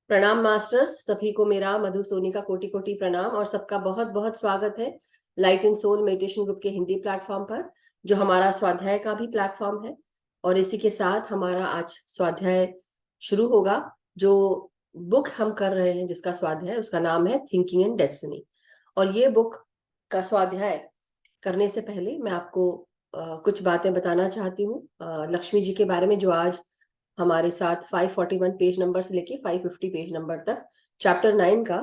प्रणाम मास्टर्स, सभी को मेरा मधु सोनी का कोटि कोटि प्रणाम और सबका बहुत बहुत स्वागत है light and soul meditation group के हिंदी प्लेटफॉर्म पर, जो हमारा स्वाध्याय का भी प्लेटफॉर्म है। और इसी के साथ हमारा आज स्वाध्याय शुरू होगा। जो बुक हम कर रहे हैं जिसका स्वाध्याय, उसका नाम है थिंकिंग एंड डेस्टिनी। और ये बुक का स्वाध्याय करने से पहले मैं आपको कुछ बातें बताना चाहती हूँ लक्ष्मी जी के बारे में, जो आज हमारे साथ 541 पेज नंबर से लेके 550 पेज नंबर तक चैप्टर 9 का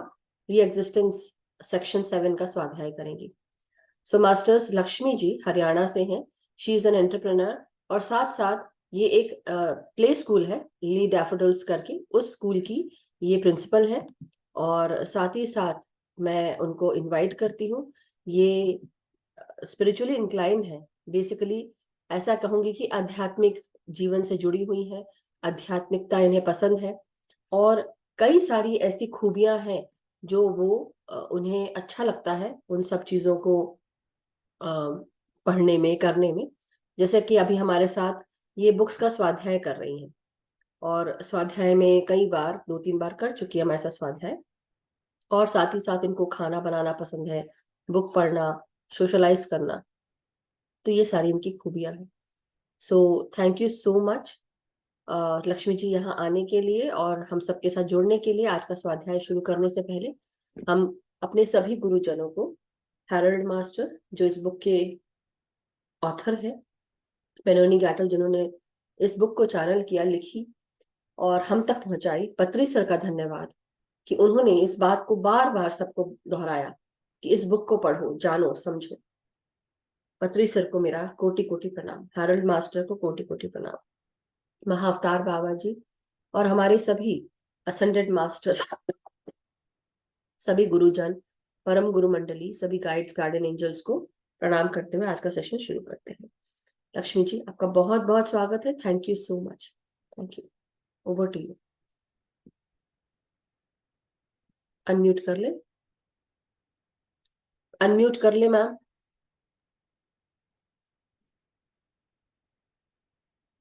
री एग्जिस्टेंस सेक्शन 7 का स्वाध्याय करेंगी। सो मास्टर्स, लक्ष्मी जी हरियाणा से हैं। शी इज एन एंटरप्रेन्योर और साथ साथ ये एक प्ले स्कूल है ली डैफोडिल्स करके, उस स्कूल की ये प्रिंसिपल है। और साथ ही साथ मैं उनको इनवाइट करती हूँ। ये स्पिरिचुअली इंक्लाइंड है, बेसिकली ऐसा कहूंगी कि आध्यात्मिक जीवन से जुड़ी हुई है। आध्यात्मिकता इन्हें पसंद है और कई सारी ऐसी खूबियां हैं जो वो उन्हें अच्छा लगता है उन सब चीजों को पढ़ने में, करने में। जैसे कि अभी हमारे साथ ये बुक्स का स्वाध्याय कर रही हैं और स्वाध्याय में कई बार, 2-3 बार कर चुकी है हमारे साथ स्वाध्याय। और साथ ही साथ इनको खाना बनाना पसंद है, बुक पढ़ना, सोशलाइज करना। तो ये सारी इनकी खूबियां हैं। So thank you so much Lakshmi ji यहाँ आने के लिए और हम सबके साथ जुड़ने के लिए। आज का स्वाध्याय शुरू करने से पहले हम अपने सभी गुरुजनों को, हैरोल्ड मास्टर जो इस बुक के ऑथर है, बेनोनी गैटल जिन्होंने इस बुक को चैनल किया, लिखी और हम तक पहुंचाई, पत्री सर का धन्यवाद कि उन्होंने इस बात को बार बार सबको दोहराया कि इस बुक को पढ़ो, जानो, समझो। पत्री सर को मेरा कोटि कोटि प्रणाम, हैरोल्ड मास्टर को कोटि कोटि प्रणाम, महाअवतार बाबा जी और हमारे सभी असेंडेड मास्टर्स, सभी गुरुजन, परम गुरु मंडली, सभी गाइड्स, गार्डियन एंजल्स को प्रणाम करते हुए आज का सेशन शुरू करते हैं। लक्ष्मी जी, आपका बहुत बहुत स्वागत है। Thank you so much. Thank you. Over to you. Unmute कर ले, अनम्यूट कर ले मैम।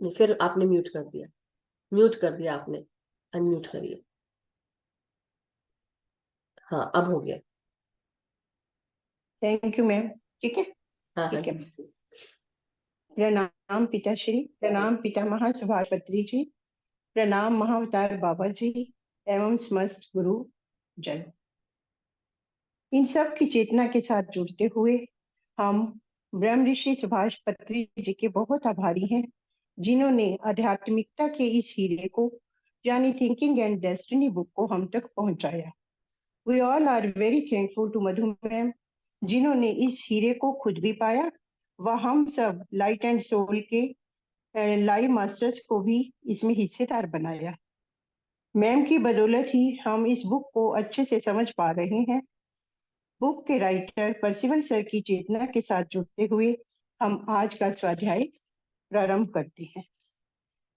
फिर आपने म्यूट कर दिया, म्यूट कर दिया आपने, अनम्यूट करिए। हाँ, अब हो गया। Thank you ma'am. ठीक है, हाँ हाँ ठीक है। प्रणाम पिताश्री, प्रणाम पितामह सुभाष पत्री जी, प्रणाम महाअवतार बाबा जी एवं समस्त गुरु जन। इन सब की चेतना के साथ जुड़ते हुए हम ब्रह्म ऋषि सुभाष पत्री जी के बहुत आभारी हैं, जिन्होंने आध्यात्मिकता के इस हीरे को यानी थिंकिंग एंड डेस्टिनी बुक को हम तक पहुंचाया। We all are very thankful to Madhu ma'am, जिन्होंने इस हीरे को खुद भी पाया व हम सब लाइट एंड सोल के लाइव मास्टर्स को भी इसमें हिस्सेदार बनाया। मैम की बदौलत ही हम इस बुक को अच्छे से समझ पा रहे हैं। बुक के राइटर परसिवल सर की चेतना के साथ जुड़ते हुए हम आज का स्वाध्याय प्रारंभ करते हैं।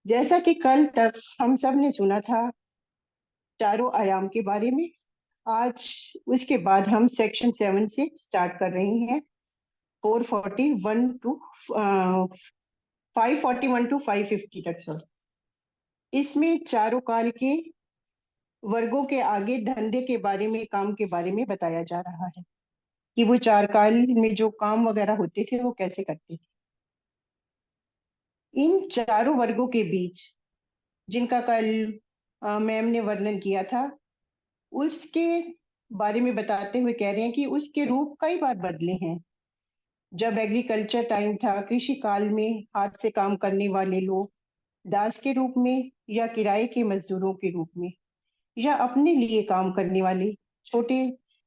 जैसा कि कल तक हम सब ने सुना था चारों आयाम के बारे में, आज उसके बाद हम सेक्शन 7 से स्टार्ट कर रहे हैं। 441 टू 541 टू 550 तक सर। इसमें चारों काल के वर्गों के आगे धंधे के बारे में, काम के बारे में बताया जा रहा है कि वो चार काल में जो काम वगैरह होते थे वो कैसे करते थे। इन चारों वर्गों के बीच जिनका कल मैम ने वर्णन किया था, उसके बारे में बताते हुए कह रहे हैं कि उसके रूप कई बार बदले हैं। जब एग्रीकल्चर टाइम था, कृषि काल में हाथ से काम करने वाले लोग दास के रूप में या किराए के मजदूरों के रूप में या अपने लिए काम करने वाले छोटे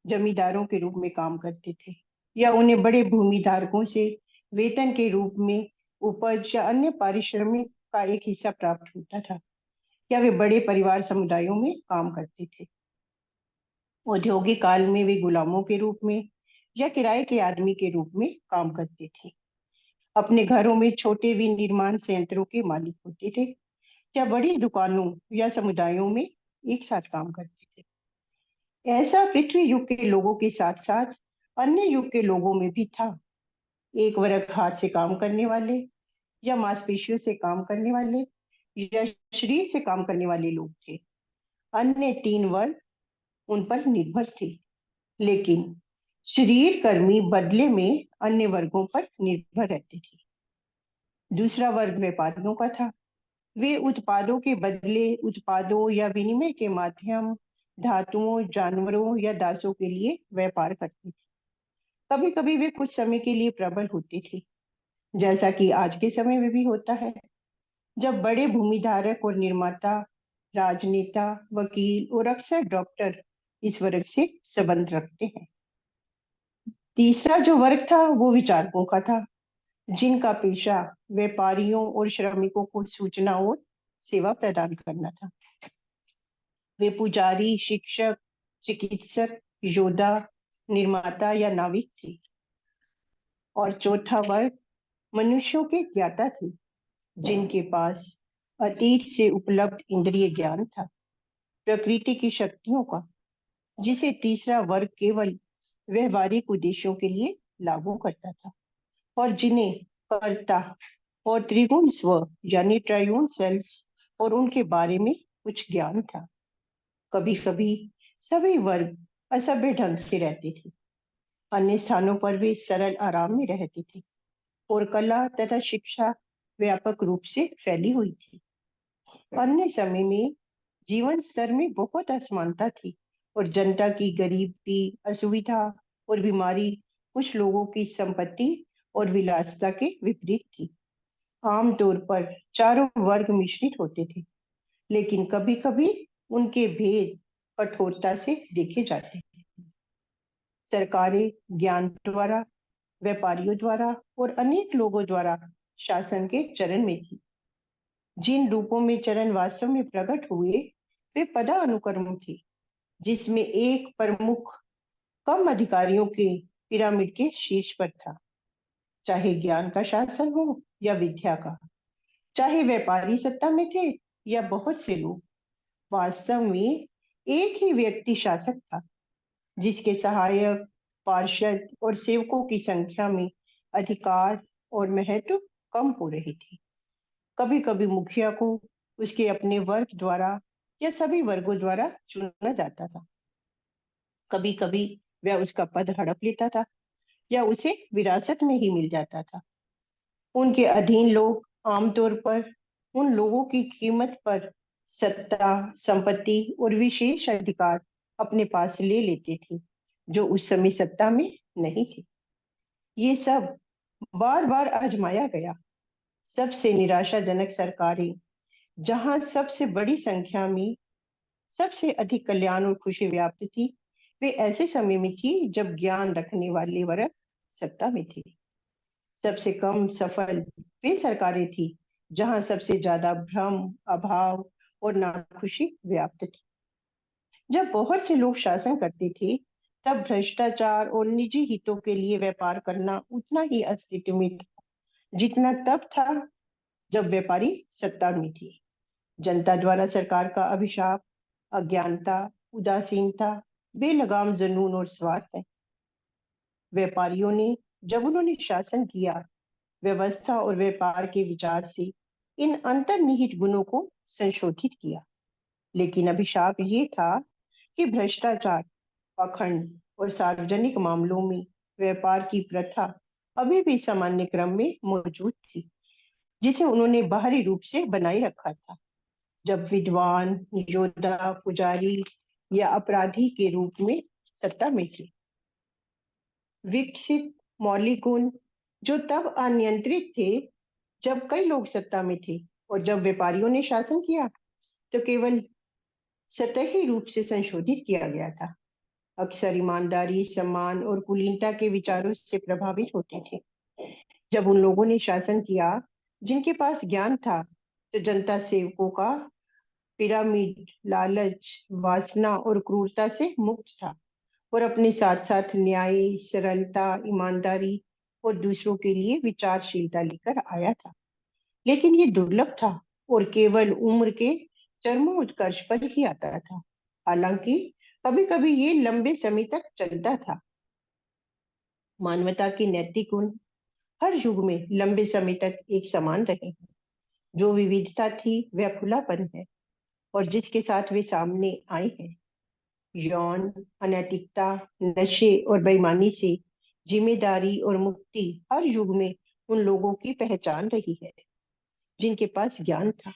जमींदारों के रूप में काम करते थे, या उन्हें बड़े भूमि धारकों से वेतन के रूप में उपज या अन्य पारिश्रमिक का एक हिस्सा प्राप्त होता था, या वे बड़े परिवार समुदायों में काम करते थे। औद्योगिक काल में वे गुलामों के रूप में या किराए के आदमी के रूप में काम करते थे। अपने घरों में छोटे विनिर्माण संयंत्रों के मालिक होते थे या बड़ी दुकानों या समुदायों में एक साथ काम करते थे। ऐसा पृथ्वी युग के लोगों के साथ साथ अन्य युग के लोगों में भी था। एक वर्ग हाथ से काम करने वाले या मांसपेशियों से काम करने वाले या शरीर से काम करने वाले लोग थे। अन्य 3 वर्ग उन पर निर्भर थे, लेकिन शरीर कर्मी बदले में अन्य वर्गों पर निर्भर रहते थे। दूसरा वर्ग व्यापारियों का था। वे उत्पादों के बदले उत्पादों या विनिमय के माध्यम धातुओं, जानवरों या दासों के लिए व्यापार करते थे। कभी कभी वे कुछ समय के लिए प्रबल होते थे, जैसा कि आज के समय में भी होता है, जब बड़े भूमिधारक और निर्माता, राजनेता, वकील और अक्सर डॉक्टर इस वर्ग से संबंध रखते हैं। तीसरा जो वर्ग था वो विचारकों का था, जिनका पेशा व्यापारियों और श्रमिकों को सूचना और सेवा प्रदान करना था। वे पुजारी, शिक्षक, चिकित्सक, योद्धा, निर्माता या नाविक थे। और चौथा वर्ग मनुष्यों के ज्ञाता थे, जिनके पास अतीत से उपलब्ध इंद्रिय ज्ञान था, प्रकृति की शक्तियों का, जिसे तीसरा वर्ग केवल व्यवहारिक उद्देश्यों के लिए लागू करता था, और जिन्हें कर्ता और त्रिगुण स्व यानी ट्रायून सेल्स और उनके बारे में कुछ ज्ञान था। कभी कभी सभी वर्ग असभ्य ढंग से रहते थे, अन्य स्थानों पर वे सरल आराम में रहते थे, और कला तथा शिक्षा व्यापक रूप से फैली हुई थी। अन्य समय में जीवन स्तर में बहुत असमानता थी, और जनता की गरीबी, असुविधा और बीमारी कुछ लोगों की संपत्ति और विलासिता के विपरीत थी। आमतौर पर चारों वर्ग मिश्रित होते थे, लेकिन कभी कभी उनके भेद कठोरता से देखे जाते थे। सरकारें ज्ञान द्वारा, व्यापारियों द्वारा और अनेक लोगों द्वारा शासन के चरण में थी। जिन रूपों में चरण वास्तव में प्रकट हुए वे पदानुक्रम थे, जिसमें एक प्रमुख कम अधिकारियों के पिरामिड के शीर्ष पर था, चाहे ज्ञान का शासन हो या विद्या का, चाहे व्यापारी सत्ता में थे या बहुत से लोग। वास्तव में एक ही व्यक्ति शासक था, जिसके सहायक, पार्षद और सेवकों की संख्या में अधिकार और महत्व कम हो रहे थे। कभी कभी मुखिया को उसके अपने वर्ग द्वारा या सभी वर्गों द्वारा चुना जाता था। कभी कभी वह उसका पद हड़प लेता था या उसे विरासत में ही मिल जाता था। उनके अधीन लोग आमतौर पर उन लोगों की कीमत पर सत्ता, संपत्ति और विशेष अधिकार अपने पास ले लेते थे, जो उस समय सत्ता में नहीं थे। ये सब बार बार आजमाया गया। सबसे निराशाजनक सरकारें, जहां सबसे बड़ी संख्या में सबसे अधिक कल्याण और खुशी व्याप्त थी, वे ऐसे समय में थी जब ज्ञान रखने वाले वर्ग सत्ता में थे। सबसे कम सफल वे सरकारें थी जहां सबसे ज्यादा भ्रम, अभाव और नाखुशी व्याप्त थी। जब बहुत से लोग शासन करते थे, तब भ्रष्टाचार और निजी हितों के लिए व्यापार करना उतना ही अस्तित्व में था जितना तब था जब व्यापारी सत्ता में थे। जनता द्वारा सरकार का अभिशाप अज्ञानता, उदासीनता, बेलगाम जुनून और स्वार्थ है। व्यापारियों ने जब उन्होंने शासन किया, व्यवस्था और व्यापार के विचार से इन अंतर्निहित गुणों को संशोधित किया, लेकिन अभिशाप ये था कि भ्रष्टाचार, पाखंड और सार्वजनिक मामलों में व्यापार की प्रथा अभी भी सामान्य क्रम में मौजूद थी, जिसे उन्होंने बाहरी रूप से बनाए रखा था। जब विद्वान, योद्धा, पुजारी या अपराधी के रूप में सत्ता में थे, विकसित मौलिक गुण जो तब अनियंत्रित थे जब कई लोग सत्ता में थे, और जब व्यापारियों ने शासन किया तो केवल सतही रूप से संशोधित किया गया था। अक्सर ईमानदारी, सम्मान और कुलीनता के विचारों से प्रभावित होते थे। जब उन लोगों ने शासन किया जिनके पास ज्ञान था, तो जनता सेवकों का पिरामिड लालच, वासना और क्रूरता से मुक्त था, और अपने साथ साथ न्याय, सरलता, ईमानदारी और दूसरों के लिए विचारशीलता लेकर आया था। लेकिन ये दुर्लभ था और केवल उम्र के चरमोत्कर्ष पर ही आता था। हालांकि कभी कभी ये लंबे समय तक चलता था। मानवता के नैतिक गुण हर युग में लंबे समय तक एक समान रहे हैं। जो विविधता थी वह खुलापन है, और जिसके साथ वे सामने आए हैं। यौन, अनैतिकता, नशे और बेईमानी से जिम्मेदारी और मुक्ति हर युग में उन लोगों की पहचान रही है जिनके पास ज्ञान था।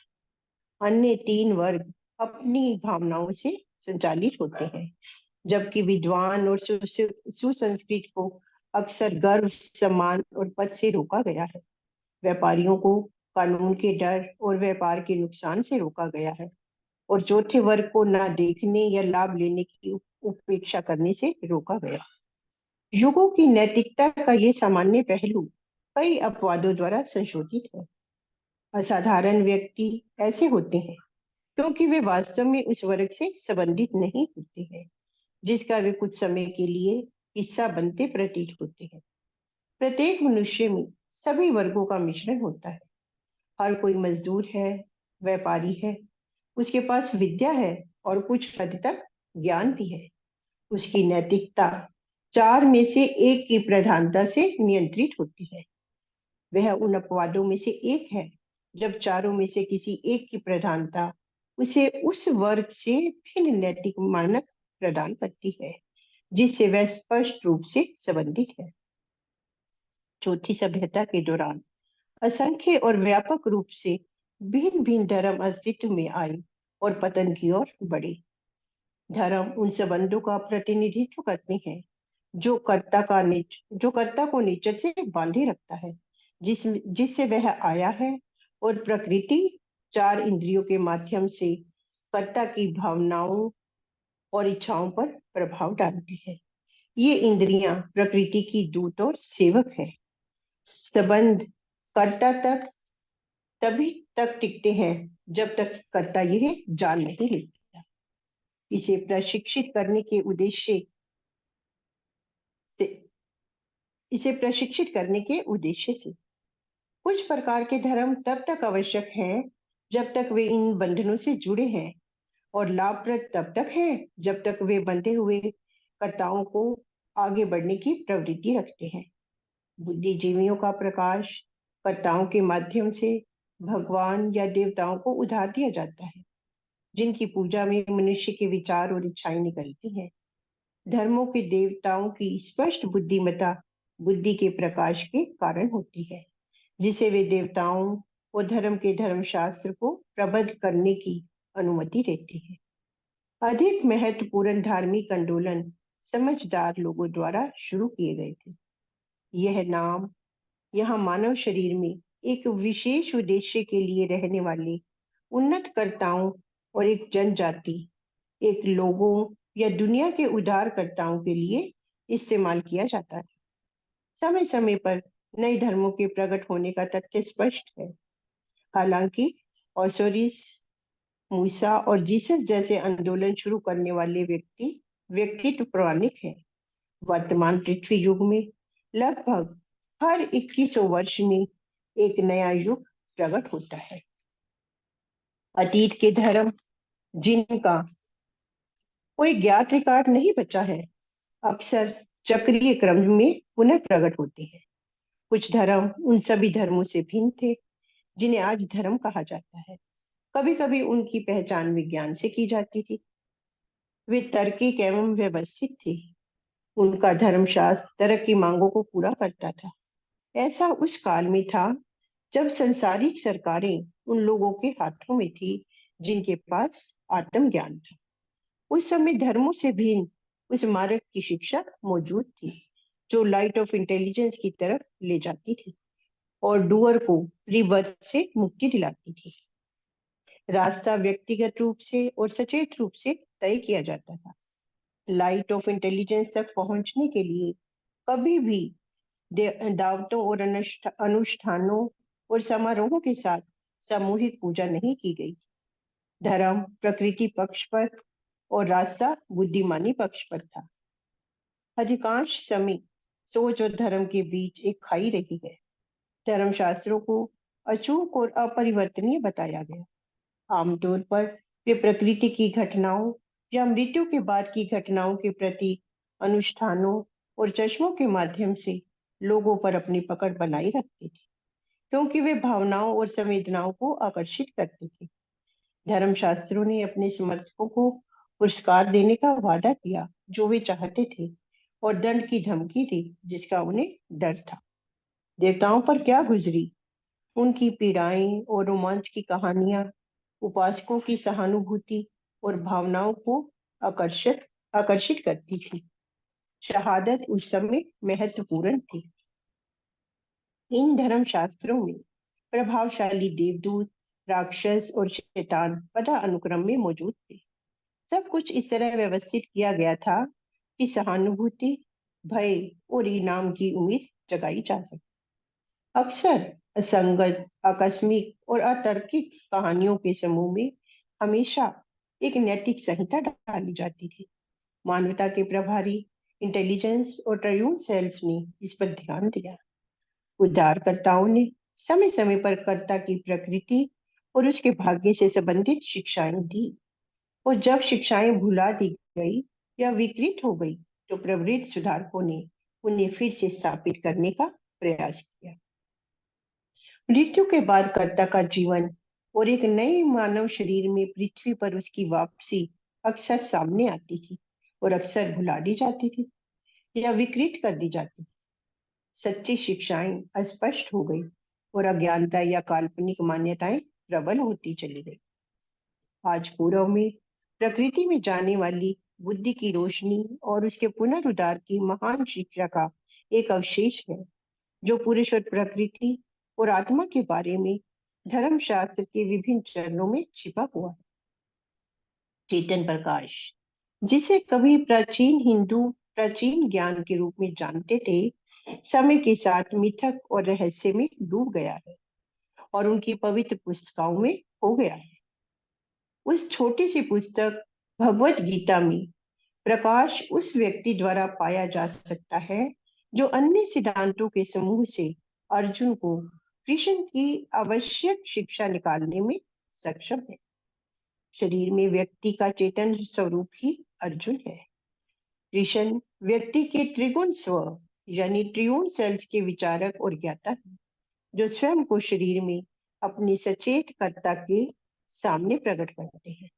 अन्य तीन वर्ग अपनी भावनाओं से संचालित होते हैं, जबकि विद्वान और सुसंस्कृत को अक्सर गर्व, सम्मान और पद से रोका गया है। व्यापारियों को कानून के डर और व्यापार के नुकसान से रोका गया है, और चौथे वर्ग को ना देखने या लाभ लेने की उपेक्षा करने से रोका गया। युगों की नैतिकता का ये सामान्य पहलू कई अपवादों द्वारा संशोधित है। असाधारण व्यक्ति ऐसे होते हैं क्योंकि वे वास्तव में उस वर्ग से संबंधित नहीं होते हैं जिसका वे कुछ समय के लिए हिस्सा बनते प्रतीत होते हैं। प्रत्येक मनुष्य में सभी वर्गों का मिश्रण होता है। हर कोई मजदूर है, व्यापारी है, उसके पास विद्या है और कुछ हद तक ज्ञान भी है। उसकी नैतिकता चार में से एक की प्रधानता से नियंत्रित होती है। वह उन अपवादों में से एक है जब चारों में से किसी एक की प्रधानता उसे उस वर्ग से भिन्न नैतिक मानक प्रदान करती है जिससे वह स्पष्ट रूप से संबंधित है। चौथी सभ्यता के दौरान असंख्य और व्यापक रूप से भिन्न भिन्न धर्म अस्तित्व में आए और पतन की ओर बढ़े। धर्म उन संबंधों का प्रतिनिधित्व करते हैं जो कर्ता को नेचर से बांधे रखता है, जिससे वह आया है, और प्रकृति चार इंद्रियों के माध्यम से कर्ता की भावनाओं और इच्छाओं पर प्रभाव डालती है। ये इंद्रियां प्रकृति की दूत और सेवक है। संबंध कर्ता तक तभी तक टिकते हैं जब तक कर्ता यह जान नहीं लेता। इसे प्रशिक्षित करने के उद्देश्य से कुछ प्रकार के धर्म तब तक आवश्यक हैं जब तक वे इन बंधनों से जुड़े हैं, और लाभप्रद तब तक है जब तक वे बंधे हुए कर्ताओं को आगे बढ़ने की प्रवृत्ति रखते हैं। बुद्धिजीवियों का प्रकाश कर्ताओं के माध्यम से भगवान या देवताओं को उधार दिया जाता है, जिनकी पूजा में मनुष्य के विचार और इच्छाएं निकलती हैं। धर्मों के देवताओं की स्पष्ट बुद्धिमत्ता बुद्धि के प्रकाश के कारण होती है, जिसे वे देवताओं और धर्म के धर्मशास्त्र को प्रबद्ध करने की अनुमति देते हैं। अधिक महत्वपूर्ण धार्मिक आंदोलन समझदार लोगों द्वारा शुरू किए गए थे। यह नाम यहाँ मानव शरीर में एक विशेष उद्देश्य के लिए रहने वाले उन्नत कर्ताओं और एक जनजाति, एक लोगों या दुनिया के उद्धारकर्ताओं के लिए इस्तेमाल किया जाता है। समय समय पर नए धर्मों के प्रकट होने का तथ्य स्पष्ट है। हालांकि ओसोरिस, मूसा और जीसस जैसे आंदोलन शुरू करने वाले व्यक्तित्व पौराणिक है। वर्तमान पृथ्वी युग में लगभग हर 2100 वर्ष में एक नया युग प्रकट होता है। अतीत के धर्म जिनका कोई ज्ञात रिकॉर्ड नहीं बचा है, अक्सर चक्रीय क्रम में पुनः प्रकट होते हैं। कुछ धर्म उन सभी धर्मों से भिन्न थे जिन्हें आज धर्म कहा जाता है। कभी कभी उनकी पहचान विज्ञान से की जाती थी। वे तार्किक एवं व्यवस्थित थे। उनका धर्मशास्त्र तरह की मांगों को पूरा करता था। ऐसा उस काल में था जब संसारिक सरकारें उन लोगों के हाथों में थी जिनके पास आत्मज्ञान था। उस समय धर्मों से भिन्न उस मार्ग की शिक्षा मौजूद थी जो लाइट ऑफ इंटेलिजेंस की तरफ ले जाती थी और डूअर को रिबर्थ से मुक्ति दिलाती थी। रास्ता व्यक्तिगत रूप से और सचेत रूप से तय किया जाता था। लाइट ऑफ इंटेलिजेंस तक पहुंचने के लिए कभी भी दावतों और अनुष्ठानों और समारोहों के साथ सामूहिक पूजा नहीं की गई। धर्म प्रकृति पक्ष पर और रास्ता बुद्धिमानी पक्ष पर था। अधिकांश समय सोच और धर्म के बीच एक खाई रही है। धर्मशास्त्रों को अचूक और अपरिवर्तनीय बताया गया। आमतौर पर वे प्रकृति की घटनाओं या मृत्यु के बाद की घटनाओं के प्रति अनुष्ठानों और चश्मों के माध्यम से लोगों पर अपनी पकड़ बनाए रखते थे, क्योंकि वे भावनाओं और संवेदनाओं को आकर्षित करते थे। धर्मशास्त्रों ने अपने समर्थकों को पुरस्कार देने का वादा किया जो वे चाहते थे, और दंड की धमकी दी जिसका उन्हें डर था। देवताओं पर क्या गुजरी, उनकी पीड़ाएं और रोमांच की कहानियां उपासकों की सहानुभूति और भावनाओं को आकर्षित आकर्षित करती थी। शहादत उस समय महत्वपूर्ण थी। इन धर्मशास्त्रों में प्रभावशाली देवदूत, राक्षस और शैतान पदानुक्रम में मौजूद थे। सब कुछ इस तरह व्यवस्थित किया गया था कि सहानुभूति, भय और इनाम की उम्मीद जगाई जा सके। अक्सर असंगत, आकस्मिक और अतार्किक कहानियों के समूह में हमेशा एक नैतिक संहिता डाली जाती थी। मानवता के प्रभारी इंटेलिजेंस और ट्रायून सेल्स ने इस पर ध्यान दिया। उद्धारकर्ताओं ने समय समय पर कर्ता की प्रकृति और उसके भाग्य से संबंधित शिक्षाएं दी, और जब शिक्षाएं भुला दी गई या विकृत हो गई तो प्रवृत्त सुधारकों ने उन्हें फिर से स्थापित करने का प्रयास किया। मृत्यु के बाद कर्ता का जीवन और एक नए मानव शरीर में पृथ्वी पर उसकी वापसी अक्सर सामने आती थी और अक्सर भुला दी जाती थी या विकृत कर दी जाती थी। सच्ची शिक्षाएं अस्पष्ट हो गई और अज्ञानता या काल्पनिक मान्यताएं प्रबल होती चली गई। आज पूर्व में प्रकृति में जाने वाली बुद्धि की रोशनी और उसके पुनरुद्धार की महान शिक्षा का एक अवशेष है जो पुरुष और प्रकृति और आत्मा के बारे में धर्मशास्त्र के विभिन्न चरणों में छिपा हुआ है। चेतन प्रकाश, जिसे कभी प्राचीन हिंदू प्राचीन ज्ञान के रूप में जानते थे, समय के साथ मिथक और रहस्य में डूब गया है और उनकी पवित्र पुस्तकों में हो गया है। उस छोटी सी पुस्तक भगवत गीता में प्रकाश उस व्यक्ति द्वारा पाया जा सकता है जो अन्य सिद्धांतों के समूह से अर्जुन को कृष्ण की आवश्यक शिक्षा निकालने में सक्षम है। शरीर में व्यक्ति का चेतन स्वरूप ही अर्जुन है। कृष्ण व्यक्ति के त्रिगुण स्व यानी ट्रियून सेल्स के विचारक और ज्ञाता है, जो स्वयं को शरीर में अपने सचेत कर्ता के सामने प्रकट करते हैं।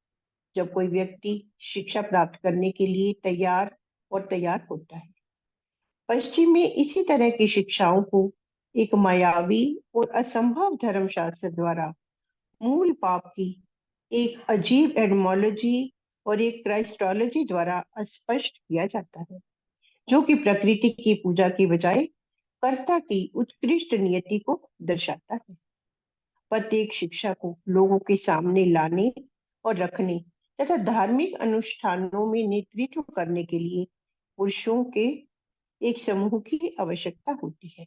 जब कोई व्यक्ति शिक्षा प्राप्त करने के लिए तैयार होता है, पश्चिम में इसी तरह की शिक्षाओं को एक मायावी और असंभव धर्मशास्त्र द्वारा मूल पाप की एक अजीब एडमोलॉजी और एक क्राइस्टोलॉजी द्वारा स्पष्ट किया जाता है, जो कि प्रकृति की पूजा की बजाय कर्ता की उत्कृष्ट नियति को दर्शाता है। प्रत्येक शिक्षा को लोगों के सामने लाने और रखने तथा धार्मिक अनुष्ठानों में नेतृत्व करने के लिए पुरुषों के एक समूह की आवश्यकता होती है।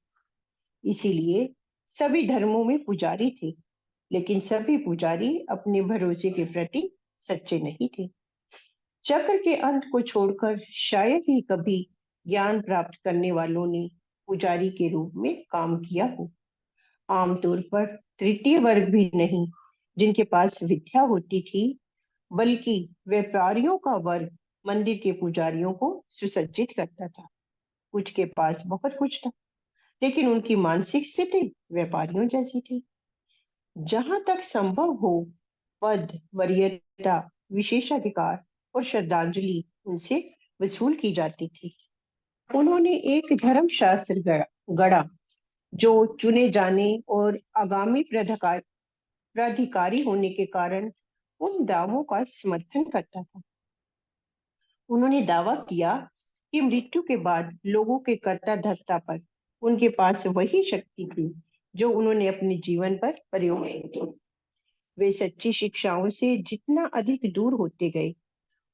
इसीलिए सभी धर्मों में पुजारी थे, लेकिन सभी पुजारी अपने भरोसे के प्रति सच्चे नहीं थे। चक्र के अंत को छोड़कर शायद ही कभी ज्ञान प्राप्त करने वालों ने पुजारी के रूप में काम किया हो। आमतौर पर तृतीय वर्ग भी नहीं जिनके पास विद्या होती थी, बल्कि व्यापारियों का वर्ग मंदिर के पुजारियों को सुसज्जित करता था। कुछ के पास बहुत कुछ था, लेकिन उनकी मानसिक स्थिति व्यापारियों जैसी थी। जहां तक संभव हो, पद, वरीयता, विशेषाधिकार और श्रद्धांजलि उनसे वसूल की जाती थी। उन्होंने एक धर्मशास्त्र गढ़ा जो चुने जाने और आगामी प्राधिकारी होने के कारण उन दावों का समर्थन करता था। उन्होंने दावा किया कि मृत्यु के बाद लोगों के कर्ता धर्ता पर उनके पास वही शक्ति थी जो उन्होंने अपने जीवन पर प्रयोग की थी। वे सच्ची शिक्षाओं से जितना अधिक दूर होते गए,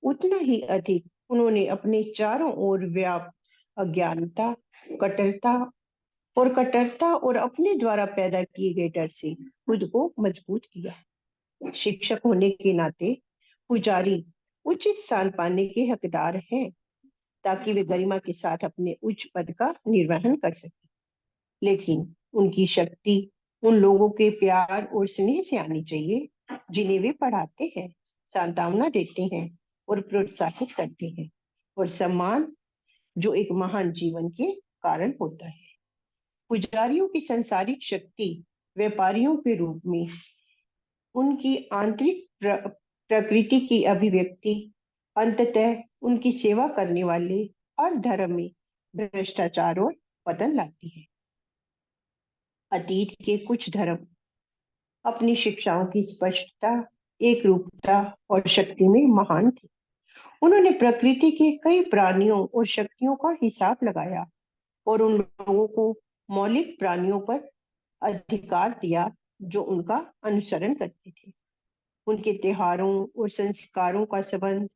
उतना ही अधिक उन्होंने अपने चारों ओर व्याप्त अज्ञानता, कट्टरता और अपने द्वारा पैदा किए गए डर से खुद को मजबूत किया। शिक्षक होने के नाते पुजारी उचित स्थान पाने के हकदार हैं, ताकि वे गरिमा के साथ अपने उच्च पद का निर्वहन कर सके। लेकिन उनकी शक्ति उन लोगों के प्यार और स्नेह से आनी चाहिए जिन्हें वे पढ़ाते हैं, सांत्वना देते हैं और प्रोत्साहित करते हैं, और सम्मान जो एक महान जीवन के कारण होता है। पुजारियों की संसारिक शक्ति व्यापारियों के रूप में उनकी आंतरिक प्रकृति की अभिव्यक्ति अंततः उनकी सेवा करने वाले हर धर्म में भ्रष्टाचार और पतन लाती है। अतीत के कुछ धर्म अपनी शिक्षाओं की स्पष्टता, एक रूपता और शक्ति में महान थे। उन्होंने प्रकृति के कई प्राणियों और शक्तियों का हिसाब लगाया और उन लोगों को मौलिक प्राणियों पर अधिकार दिया जो उनका अनुसरण करते थे। उनके त्योहारों और संस्कारों का संबंध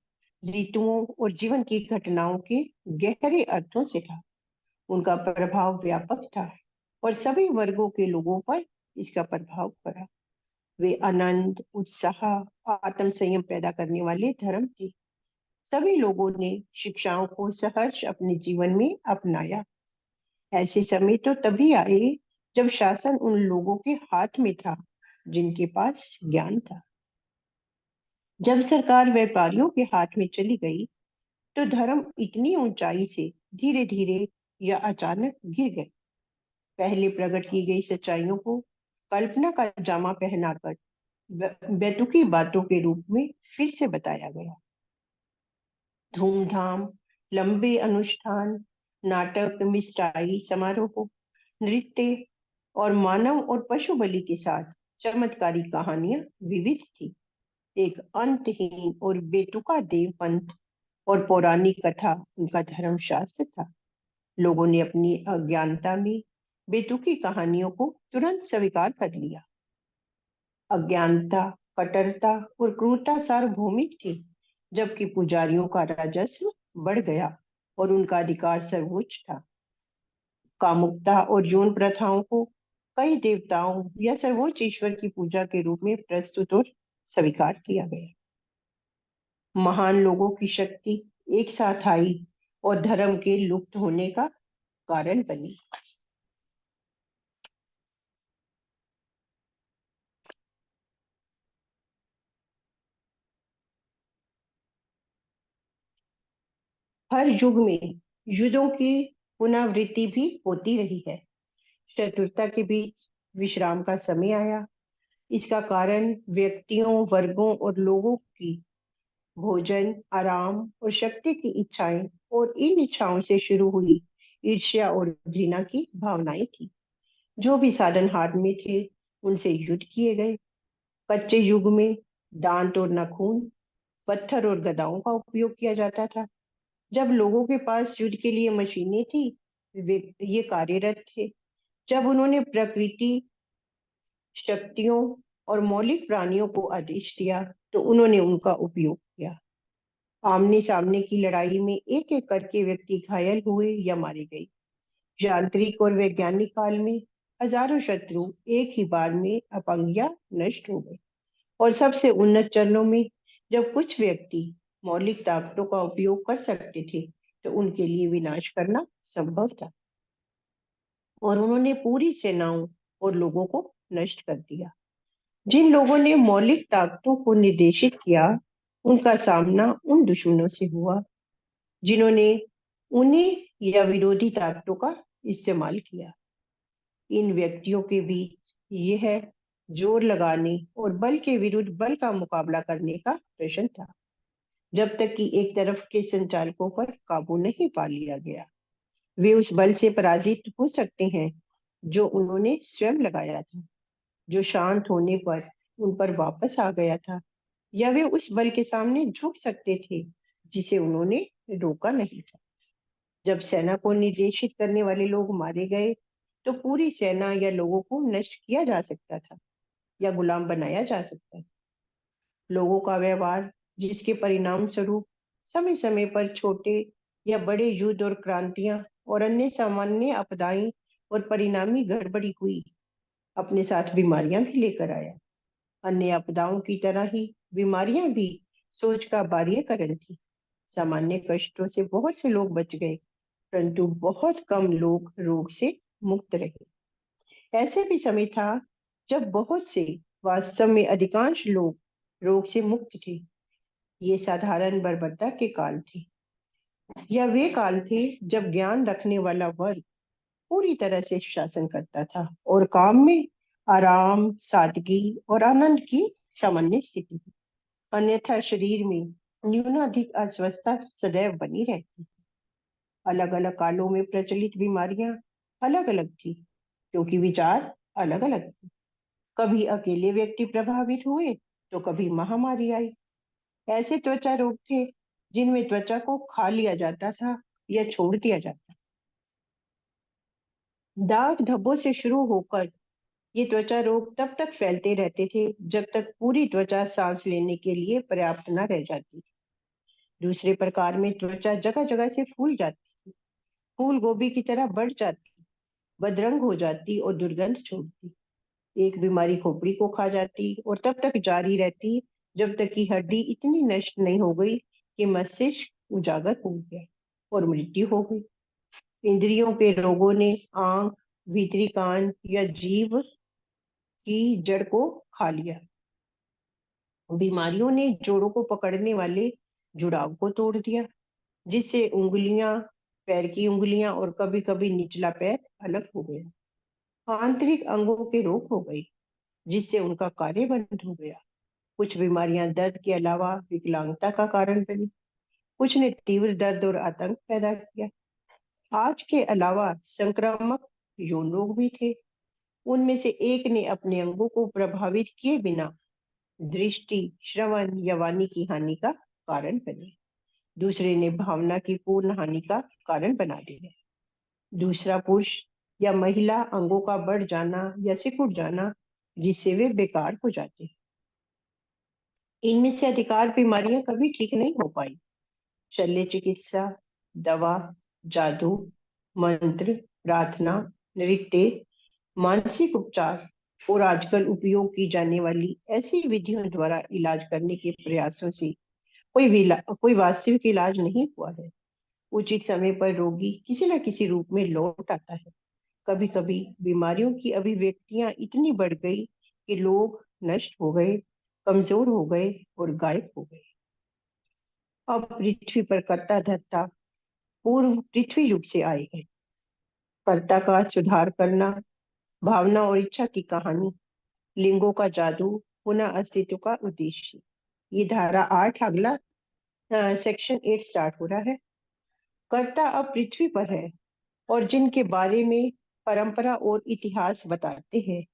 ऋतुओं और जीवन की घटनाओं के गहरे अर्थों से था। उनका प्रभाव व्यापक था और सभी वर्गों के लोगों पर इसका प्रभाव पड़ा। वे आनंद, उत्साह, आत्म संयम पैदा करने वाले धर्म थे। सभी लोगों ने शिक्षाओं को सहर्ष अपने जीवन में अपनाया। ऐसे समय तो तभी आए जब शासन उन लोगों के हाथ में था जिनके पास ज्ञान था। जब सरकार व्यापारियों के हाथ में चली गई तो धर्म इतनी ऊंचाई से धीरे धीरे या अचानक गिर गए। पहले प्रकट की गई सच्चाइयों को कल्पना का जामा पहनाकर बेतुकी बातों के रूप में फिर से बताया गया। धूमधाम, लंबे अनुष्ठान, नाटक, मिष्टाई समारोह, नृत्य और मानव और पशु बलि के साथ चमत्कारी कहानियां विविध थी। एक अंतहीन और बेतुका देव पंथ और पौराणिक कथा उनका धर्मशास्त्र था। लोगों ने अपनी अज्ञानता में बेतुकी कहानियों को तुरंत स्वीकार कर लिया। अज्ञानता, कट्टरता और क्रूरता सार्वभौमिक थी, जबकि पुजारियों का राजस्व बढ़ गया और उनका अधिकार सर्वोच्च था। कामुकता और यौन प्रथाओं को कई देवताओं या सर्वोच्च ईश्वर की पूजा के रूप में प्रस्तुत और स्वीकार किया गया। महान लोगों की शक्ति एक साथ आई और धर्म के लुप्त होने का कारण बनी। हर युग में युद्धों की पुनरावृत्ति भी होती रही है। शत्रुता के बीच विश्राम का समय आया। इसका कारण व्यक्तियों, वर्गों और लोगों की भोजन, आराम और शक्ति की इच्छाएं और इन इच्छाओं से शुरू हुई ईर्ष्या और घृणा की भावनाएं थी। जो भी साधन हाथ में थे उनसे युद्ध किए गए। कच्चे युग में दांत और नाखून, पत्थर और गदाओं का उपयोग किया जाता था। जब लोगों के पास युद्ध के लिए मशीनें थी, वे ये कार्यरत थे। जब उन्होंने प्रकृति, शक्तियों और मौलिक प्राणियों को आदेश दिया तो उन्होंने उनका उपयोग किया। आमने सामने की लड़ाई में एक एक करके व्यक्ति घायल हुए या मारे गए। यांत्रिक और वैज्ञानिक काल में हजारों शत्रु एक ही बार में अपंग या नष्ट हो गए। और सबसे उन्नत चरणों में जब कुछ व्यक्ति मौलिक ताकतों का उपयोग कर सकते थे तो उनके लिए विनाश करना संभव था और उन्होंने पूरी सेनाओं और लोगों को नष्ट कर दिया। जिन लोगों ने मौलिक ताकतों को निर्देशित किया उनका सामना उन दुश्मनों से हुआ जिन्होंने उन्हें या विरोधी ताकतों का इस्तेमाल किया। इन व्यक्तियों के बीच यह जोर लगाने और बल के विरुद्ध बल का मुकाबला करने का प्रश्न था, जब तक कि एक तरफ के संचालकों पर काबू नहीं पा लिया गया। वे उस बल से पराजित हो सकते हैं जो उन्होंने स्वयं लगाया था, जो शांत होने पर उन पर वापस आ गया था, या वे उस बल के सामने झुक सकते थे जिसे उन्होंने रोका नहीं था। जब सेना को निर्देशित करने वाले लोग मारे गए तो पूरी सेना या लोगों को नष्ट किया जा सकता था या गुलाम बनाया जा सकता था। लोगों का व्यवहार जिसके परिणाम स्वरूप समय समय पर छोटे या बड़े युद्ध और क्रांतियां और अन्य सामान्य आपदाएं और परिणामी गड़बड़ी हुई, अपने साथ बीमारियां भी लेकर आया। अन्य आपदाओं की तरह ही बीमारियां भी सोच का बाह्यकरण थी। सामान्य कष्टों से बहुत से लोग बच गए, परंतु बहुत कम लोग रोग से मुक्त रहे। ऐसे भी समय था जब बहुत से, वास्तव में अधिकांश लोग रोग से मुक्त थे। ये साधारण बर्बरता के काल थे, या वे काल थे जब ज्ञान रखने वाला वर्ग पूरी तरह से शासन करता था और काम में आराम, सादगी और आनंद की सामान्य स्थिति है। अन्यथा शरीर में न्यूनाधिक अस्वस्थता सदैव बनी रहती है। अलग अलग कालों में प्रचलित बीमारियां अलग अलग थी, क्योंकि विचार अलग अलग थे। कभी अकेले व्यक्ति प्रभावित हुए तो कभी महामारी आई। ऐसे त्वचा रोग थे जिनमें त्वचा को खा लिया जाता था या छोड़ दिया जाता। दाग धब्बों से शुरू होकर ये त्वचा रोग तब तक फैलते रहते थे जब तक पूरी त्वचा सांस लेने के लिए पर्याप्त न रह जाती। दूसरे प्रकार में त्वचा जगह जगह से फूल जाती, फूल गोभी की तरह बढ़ जाती, बदरंग हो जाती और दुर्गंध छोड़ती। एक बीमारी खोपड़ी को खा जाती और तब तक जारी रहती जब तक कि हड्डी इतनी नष्ट नहीं हो गई कि मस्तिष्क उजागर हो गया और मृत्यु हो गई। इंद्रियों के रोगों ने आंख, भीतरी कान या जीभ की जड़ को खा लिया। बीमारियों ने जोड़ों को पकड़ने वाले जुड़ाव को तोड़ दिया, जिससे उंगलियां, पैर की उंगलियां और कभी कभी निचला पैर अलग हो गया। आंतरिक अंगों के रोग हो गए, जिससे उनका कार्य बंद हो गया। कुछ बीमारियां दर्द के अलावा विकलांगता का कारण बनी, कुछ ने तीव्र दर्द और आतंक पैदा किया। आज के अलावा संक्रामक यौन रोग भी थे। उनमें से एक ने अपने अंगों को प्रभावित किए बिना दृष्टि, श्रवण या वाणी की हानि का कारण बने। दूसरे ने भावना की पूर्ण हानि का कारण बना दिया। दूसरा पुरुष या महिला अंगों का बढ़ जाना या सिकुड़ जाना, जिससे वे बेकार हो जाते। इनमें से अधिकांश बीमारियां कभी ठीक नहीं हो पाई। शल्य चिकित्सा, दवा, जादू, मंत्र, प्रार्थना, नृत्य, मानसिक उपचार और आजकल उपयोग की जाने वाली ऐसी विधियों द्वारा इलाज करने के प्रयासों से कोई वास्तविक इलाज नहीं हुआ है। उचित समय पर रोगी किसी न किसी रूप में लौट आता है। कभी कभी बीमारियों की अभिव्यक्तियां इतनी बढ़ गई कि लोग नष्ट हो गए, कमजोर हो गए और गायब हो गए। अब पृथ्वी पर कर्ता धर्ता पूर्व पृथ्वी युग से आए हैं। कर्ता का सुधार करना, भावना और इच्छा की कहानी, लिंगों का जादू, पुनः अस्तित्व का उद्देश्य। ये धारा 8 अगला सेक्शन 8 स्टार्ट हो रहा है। कर्ता अब पृथ्वी पर है और जिनके बारे में परंपरा और इतिहास बताते हैं।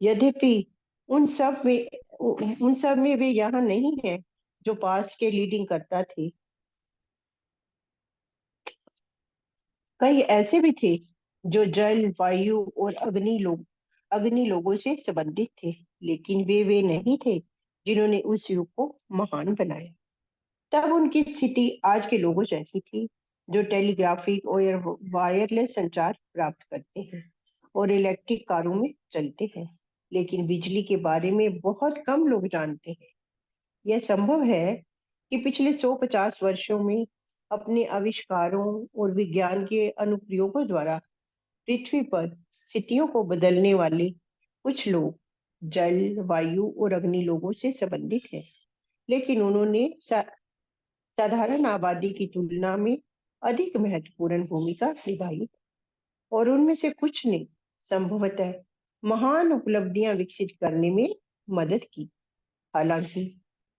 यद्यपि उन सब में वे यहाँ नहीं है जो पास के लीडिंग कर्ता थे। कई ऐसे भी थे जो जल, वायु और अग्नि लोगों से संबंधित थे, लेकिन वे नहीं थे जिन्होंने उस युग को महान बनाया। तब उनकी स्थिति आज के लोगों जैसी थी, जो टेलीग्राफिक और वायरलेस संचार प्राप्त करते हैं और इलेक्ट्रिक कारों में चलते हैं, लेकिन बिजली के बारे में बहुत कम लोग जानते हैं। यह संभव है कि पिछले 150 वर्षों में अपने आविष्कारों और विज्ञान के अनुप्रयोगों द्वारा पृथ्वी पर स्थितियों को बदलने वाले कुछ लोग जल, वायु और अग्नि लोगों से संबंधित हैं, लेकिन उन्होंने साधारण आबादी की तुलना में अधिक महत्वपूर्ण भूमिका निभाई और उनमें से कुछ ने संभवतः महान उपलब्धियां विकसित करने में मदद की। हालांकि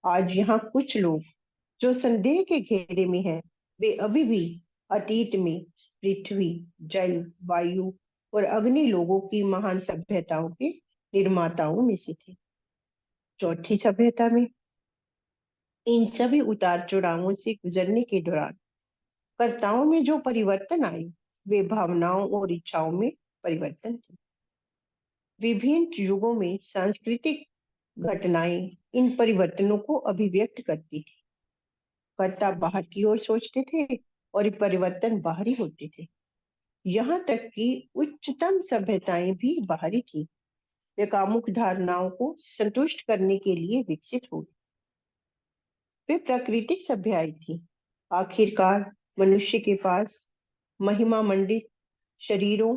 आज यहाँ कुछ लोग जो संदेह के घेरे में हैं, वे अभी भी अतीत में पृथ्वी, जल, वायु और अग्नि लोगों की महान सभ्यताओं के निर्माताओं में से थे। चौथी सभ्यता में इन सभी उतार चढ़ावों से गुजरने के दौरान कर्ताओं में जो परिवर्तन आए, वे भावनाओं और इच्छाओं में परिवर्तन थे। विभिन्न युगों में सांस्कृतिक घटनाएं इन परिवर्तनों को अभिव्यक्त करती थी। कर्ता बाहर की ओर सोचते थे और ये परिवर्तन बाहरी होते थे। यहाँ तक कि उच्चतम सभ्यताएं भी बाहरी थी। वे कामुक धारणाओं को संतुष्ट करने के लिए विकसित हुई। वे प्राकृतिक सभ्यताएं थी। आखिरकार मनुष्य के पास महिमा मंडित शरीरों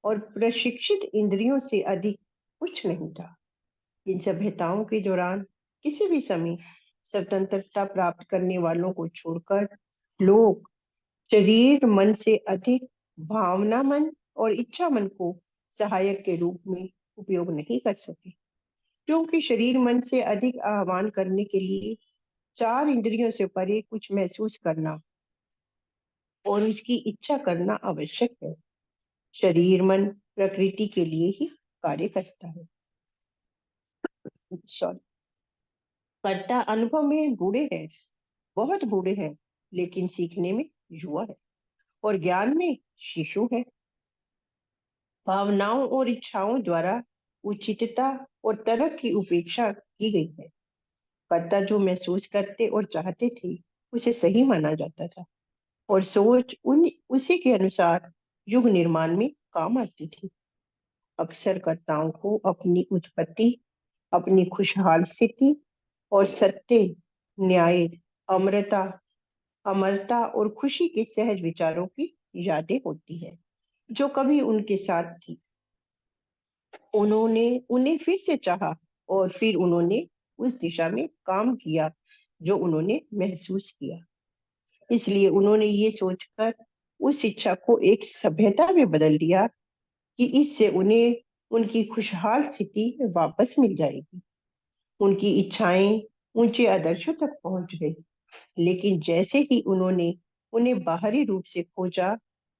और प्रशिक्षित इंद्रियों से अधिक कुछ नहीं था। इन सभ्यताओं के दौरान किसी भी समय स्वतंत्रता प्राप्त करने वालों को छोड़कर लोग शरीर मन से अधिक भावना मन और इच्छा मन को सहायक के रूप में उपयोग नहीं कर सके। क्योंकि शरीर मन से अधिक आह्वान करने के लिए 4 इंद्रियों से परे कुछ महसूस करना और उसकी इच्छा करना आवश्यक है। शरीर मन प्रकृति के लिए ही कार्य करता है। सॉरी, कर्ता अनुभव में बूढ़े हैं, बहुत बूढ़े हैं, लेकिन सीखने में युवा है और ज्ञान में शिशु है। भावनाओं और इच्छाओं द्वारा उचितता और तर्क की उपेक्षा की गई है। कर्ता जो महसूस करते और चाहते थे उसे सही माना जाता था और सोच उसी के अनुसार युग निर्माण में काम आती थी। अक्सर कर्ताओं को अपनी उत्पत्ति, अपनी खुशहाल स्थिति और सत्य, न्याय, अमरता अमरता और खुशी के सहज विचारों की यादें होती है जो कभी उनके साथ थी। उन्होंने उन्हें फिर से चाहा और फिर उन्होंने उस दिशा में काम किया जो उन्होंने महसूस किया। इसलिए उन्होंने ये सोचकर उस इच्छा को एक सभ्यता में बदल दिया कि इससे उन्हें उनकी खुशहाल स्थिति वापस मिल जाएगी। उनकी इच्छाएं ऊंचे आदर्शों तक पहुंच गई, लेकिन जैसे ही उन्होंने उन्हें बाहरी रूप से खोजा,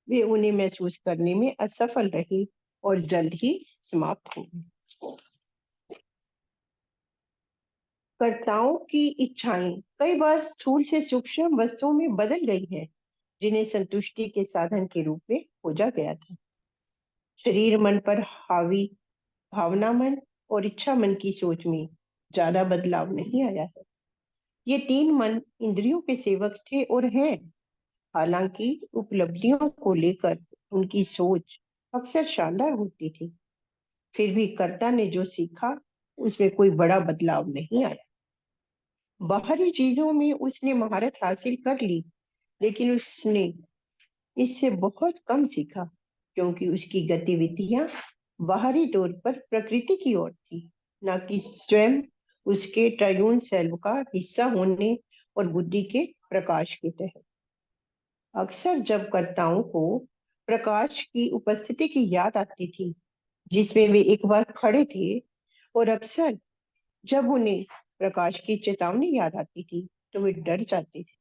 वे उन्हें महसूस करने में असफल रही और जल्द ही समाप्त हो गई। कर्ताओं की इच्छाएं कई बार स्थूल से सूक्ष्म वस्तुओं में बदल गई हैं, जिन्हें संतुष्टि के साधन के रूप में खोजा गया था। शरीर मन पर हावी भावना मन और इच्छा मन की सोच में ज्यादा बदलाव नहीं आया है। ये 3 मन इंद्रियों के सेवक थे और हैं। हालांकि उपलब्धियों को लेकर उनकी सोच अक्सर शानदार होती थी, फिर भी कर्ता ने जो सीखा उसमें कोई बड़ा बदलाव नहीं आया। बाहरी चीजों में उसने महारत हासिल कर ली, लेकिन उसने इससे बहुत कम सीखा, क्योंकि उसकी गतिविधियां बाहरी तौर पर प्रकृति की ओर थी, न कि स्वयं उसके ट्रायून सेल्फ का हिस्सा होने और बुद्धि के प्रकाश के तहत। अक्सर जब कर्ताओं को प्रकाश की उपस्थिति की याद आती थी जिसमें वे एक बार खड़े थे, और अक्सर जब उन्हें प्रकाश की चेतावनी याद आती थी, तो वे डर जाते थे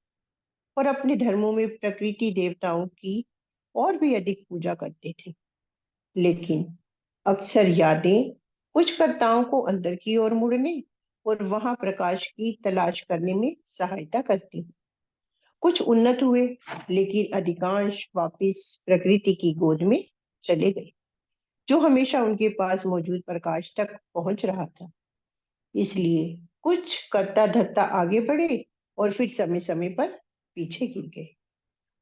और अपने धर्मों में प्रकृति देवताओं की और भी अधिक पूजा करते थे। लेकिन अक्सर यादें कुछ कर्ताओं को अंदर की ओर मुड़ने और वहां प्रकाश की तलाश करने में सहायता करती। कुछ उन्नत हुए, लेकिन अधिकांश वापस प्रकृति की गोद में चले गए, जो हमेशा उनके पास मौजूद प्रकाश तक पहुंच रहा था। इसलिए कुछ कर्ता धर्ता आगे बढ़े और फिर समय समय पर पीछे गिर गए।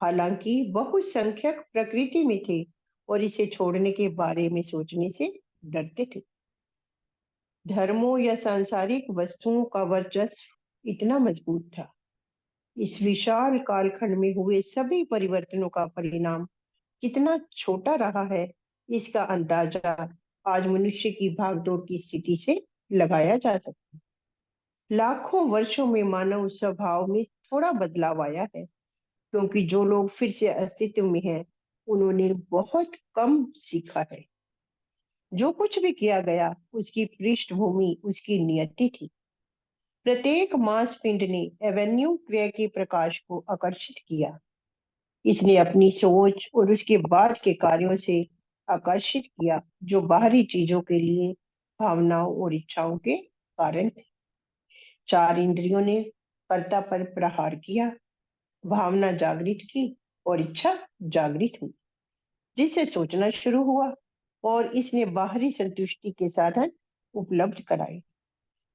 हालांकि बहुसंख्यक प्रकृति में थे और इसे छोड़ने के बारे में सोचने से डरते थे। धर्मों या सांसारिक वस्तुओं का वर्चस्व इतना मजबूत था। इस विशाल कालखंड में हुए सभी परिवर्तनों का परिणाम कितना छोटा रहा है, इसका अंदाजा आज मनुष्य की भागदौड़ की स्थिति से लगाया जा सकता है। लाखों वर्षों में मानव स्वभाव में थोड़ा बदलाव आया है, क्योंकि जो लोग फिर से अस्तित्व में हैं, उन्होंने बहुत कम सीखा है। जो कुछ भी किया गया उसकी पृष्ठभूमि उसकी नियति थी। प्रत्येक मांसपिंड ने एवेन्यू क्रिया के प्रकाश को आकर्षित किया। इसने अपनी सोच और उसके बाद के कार्यों से आकर्षित किया, जो बाहरी चीजों के लिए भावनाओं और इच्छाओं के कारण थे। 4 इंद्रियों ने कर्ता पर प्रहार किया, भावना जागृत की और इच्छा जागृत हुई, जिससे सोचना शुरू हुआ और इसने बाहरी संतुष्टि के साधन उपलब्ध कराए।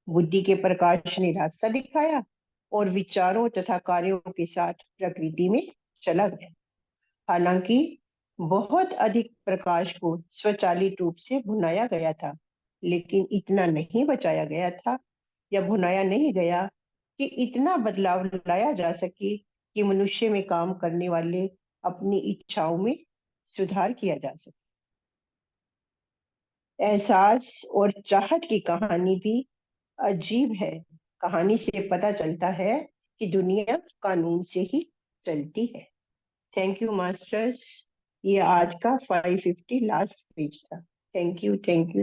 बुद्धि के प्रकाश ने रास्ता दिखाया और विचारों तथा कार्यों के साथ प्रकृति में चला गया। हालांकि बहुत अधिक प्रकाश को स्वचालित रूप से भुनाया गया था, लेकिन इतना नहीं बचाया गया था या भुनाया नहीं गया कि इतना बदलाव लाया जा सके कि मनुष्य में काम करने वाले अपनी इच्छाओं में सुधार किया जा सके। एहसास और चाहत की कहानी भी अजीब है। कहानी से पता चलता है कि दुनिया कानून से ही चलती है। Thank you masters. ये आज का 550 लास्ट पेज था। Thank you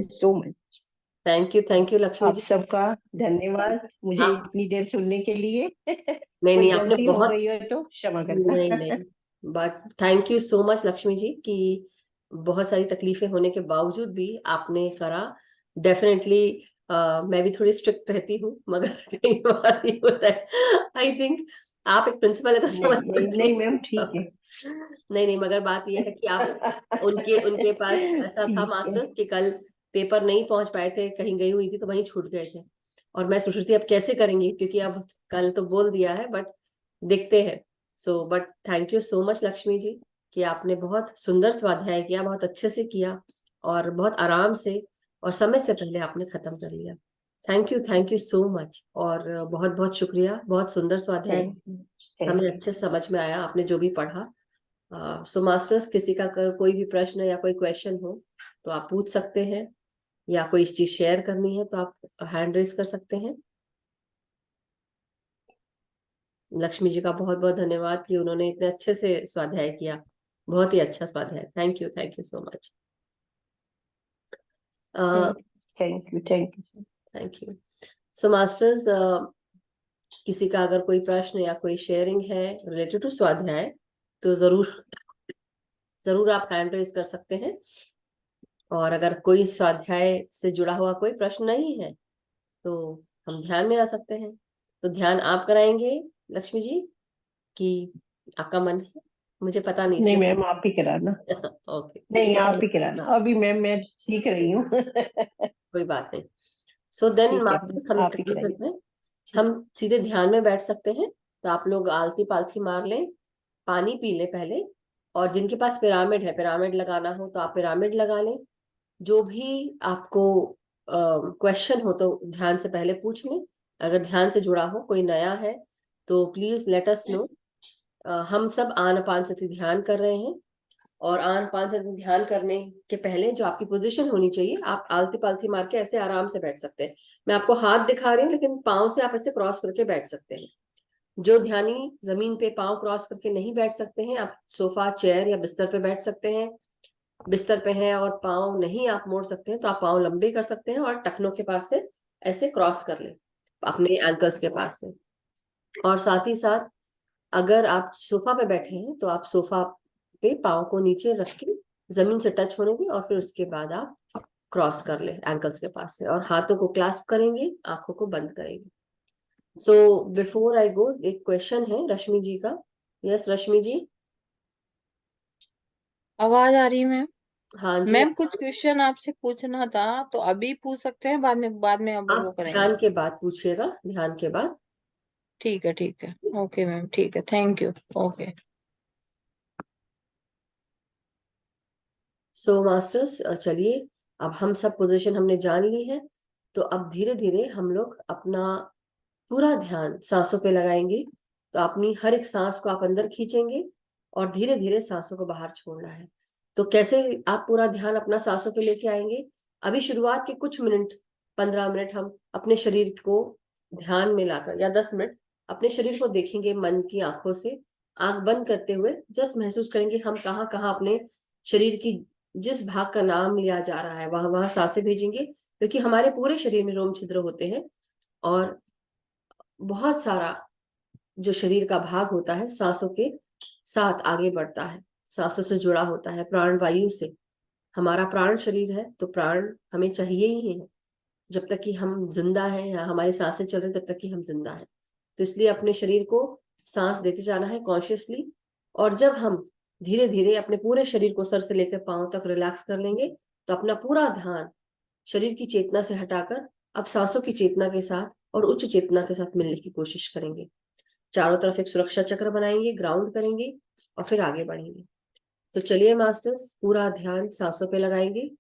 so much. Thank you Lakshmi आप जी। सबका धन्यवाद मुझे आप इतनी देर सुनने के लिए। नहीं कोई नहीं, आपने गलती हो बहुत, गई हो तो क्षमा नहीं करना। नहीं, but thank you so much Lakshmi ji कि बहुत सारी तकलीफें होने के बावजूद भी आपने करा। डेफिनेटली मैं भी थोड़ी स्ट्रिक्ट रहती हूँ, मगर कई बार नहीं होता है। आई थिंक आप एक प्रिंसिपल है तो समझ नहीं नहीं सकती नहीं मैम, हैं। ठीक है। नहीं नहीं, मगर बात यह है कि आप, उनके उनके पास ऐसा था ठीक है। मास्टर्स कि कल पेपर नहीं पहुंच पाए थे, कहीं गई हुई थी तो वहीं छूट गए थे। और मैं सोच रही थी अब कैसे करेंगे, क्योंकि अब कल तो बोल दिया है, बट देखते हैं। So but thank you so much Lakshmi ji कि आपने बहुत सुंदर स्वाध्याय किया, बहुत अच्छे से किया, और बहुत आराम से और समय से पहले आपने खत्म कर लिया। थैंक यू सो मच, और बहुत बहुत शुक्रिया, बहुत सुंदर स्वाध्याय। Thank you. थैंक हमें यू। अच्छे से समझ में आया आपने जो भी पढ़ा। सो मास्टर्स, किसी का अगर कोई भी प्रश्न या कोई क्वेश्चन हो तो आप पूछ सकते हैं, या कोई चीज शेयर करनी है तो आप हैंड रेज कर सकते हैं। लक्ष्मी जी का बहुत बहुत धन्यवाद कि उन्होंने इतने अच्छे से स्वाध्याय किया। बहुत ही अच्छा स्वाध्याय। Thank you so much. Thank you. Thank you. So masters, किसी का अगर कोई प्रश्न या कोई शेयरिंग है रिलेटेड टू स्वाध्याय, तो जरूर जरूर आप हैंड रेज कर सकते हैं। और अगर कोई स्वाध्याय से जुड़ा हुआ कोई प्रश्न नहीं है तो हम ध्यान में आ सकते हैं। तो ध्यान आप कराएंगे लक्ष्मी जी, कि आपका मन है? मुझे पता नहीं नहीं इसलिए। मैम, आप ही कराना। ओके, नहीं, आप ही कराना, अभी मैम मैं सीख रही हूँ। कोई बात नहीं। सो देन ठीक है मैम, मास्टर्स, हम एक आप ही काम कराइए। करते हैं, ठीक। हम सीधे ध्यान में बैठ सकते हैं। तो आप लोग आलती पालथी मार लें, पानी पी ले पहले, और जिनके पास पिरामिड है, पिरामिड लगाना हो तो आप पिरामिड लगा लें। जो भी आपको क्वेश्चन हो तो ध्यान से पहले पूछ लें। अगर ध्यान से जुड़ा हो, कोई नया है, तो प्लीज लेट अस नो। हम सब आनापान सति ध्यान कर रहे हैं, और आनापान सति ध्यान करने के पहले जो आपकी पोजीशन होनी चाहिए, आप आलती पालती मार के ऐसे आराम से बैठ सकते हैं। मैं आपको हाथ दिखा रही हूँ, लेकिन पाँव से आप ऐसे क्रॉस करके बैठ सकते हैं। जो ध्यानी जमीन पे पाँव क्रॉस करके नहीं बैठ सकते हैं, आप सोफा, चेयर या बिस्तर पे बैठ सकते हैं। बिस्तर पे हैं और पाँव नहीं आप मोड़ सकते हैं, तो आप पाँव लंबे कर सकते हैं और टखनों के पास से ऐसे क्रॉस कर लें, अपने एंकल्स के पास से। और साथ ही साथ, अगर आप सोफा पे बैठे हैं तो आप सोफा पे पाँव को नीचे रख के जमीन से टच होने दें, और फिर उसके बाद आप क्रॉस कर ले एंकल्स के पास से, और हाथों को क्लास्प करेंगे, आंखों को बंद करेंगे। सो बिफोर आई गो, एक क्वेश्चन है रश्मि जी का। यस रश्मि जी। आवाज आ रही है मैम? हाँ जी। मैम कुछ क्वेश्चन आपसे पूछना था, तो अभी पूछ सकते हैं, बाद में अब वो आप करेंगे? ध्यान के बाद पूछिएगा, ध्यान के बाद। ठीक है। ओके मैम, ठीक है, thank you. Okay. So masters, चलिए, अब हम सब पोजीशन हमने जान ली है। तो अब धीरे धीरे हम लोग अपना पूरा ध्यान सांसों पे लगाएंगे। तो अपनी हर एक सांस को आप अंदर खींचेंगे, और धीरे धीरे सांसों को बाहर छोड़ना है। तो कैसे आप पूरा ध्यान अपना सांसों पे लेके आएंगे? अभी शुरुआत के कुछ मिनट, 15 मिनट, हम अपने शरीर को ध्यान में लाकर, या 10 मिनट अपने शरीर को देखेंगे मन की आंखों से। आंख बंद करते हुए जस्ट महसूस करेंगे हम कहाँ कहाँ अपने शरीर की, जिस भाग का नाम लिया जा रहा है वहां वहां सांसें भेजेंगे, क्योंकि हमारे पूरे शरीर में रोम छिद्र होते हैं, और बहुत सारा जो शरीर का भाग होता है सांसों के साथ आगे बढ़ता है, सांसों से जुड़ा होता है, प्राण वायु से। हमारा प्राण शरीर है, तो प्राण हमें चाहिए ही है। जब तक कि हम जिंदा हैं या हमारी सांसें चल रही, तब तक कि हम जिंदा हैं। तो इसलिए अपने शरीर को सांस देते जाना है कॉन्शियसली। और जब हम धीरे धीरे अपने पूरे शरीर को सर से लेकर पांव तक रिलैक्स कर लेंगे, तो अपना पूरा ध्यान शरीर की चेतना से हटाकर अब सांसों की चेतना के साथ और उच्च चेतना के साथ मिलने की कोशिश करेंगे। चारों तरफ एक सुरक्षा चक्र बनाएंगे, ग्राउंड करेंगे, और फिर आगे बढ़ेंगे। तो चलिए मास्टर्स, पूरा ध्यान सांसों पे लगाएंगे।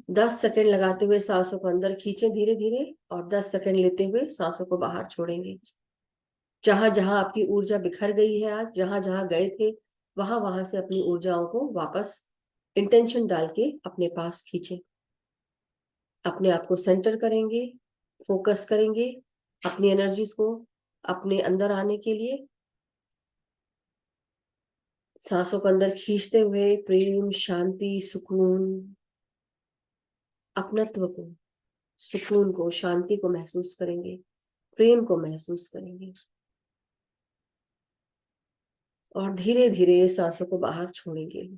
10 सेकंड लगाते हुए सांसों को अंदर खींचे धीरे धीरे, और 10 सेकंड लेते हुए सांसों को बाहर छोड़ेंगे। जहां जहां आपकी ऊर्जा बिखर गई है, आज जहां जहां गए थे, वहां वहां से अपनी ऊर्जाओं को वापस इंटेंशन डाल के अपने पास खींचे। अपने आप को सेंटर करेंगे, फोकस करेंगे अपनी एनर्जीज को अपने अंदर आने के लिए। सांसों को अंदर खींचते हुए प्रेम, शांति, सुकून, अपनत्व को, सुकून को, शांति को महसूस करेंगे, प्रेम को महसूस करेंगे और धीरे धीरे सांसों को बाहर छोड़ेंगे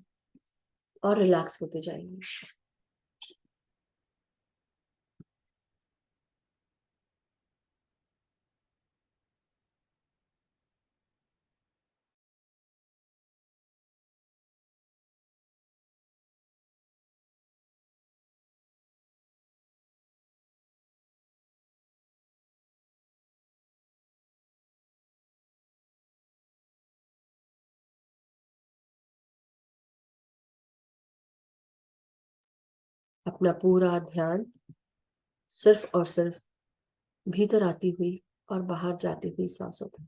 और रिलैक्स होते जाएंगे। अपना पूरा ध्यान सिर्फ और सिर्फ भीतर आती हुई और बाहर जाती हुई सांसों पर।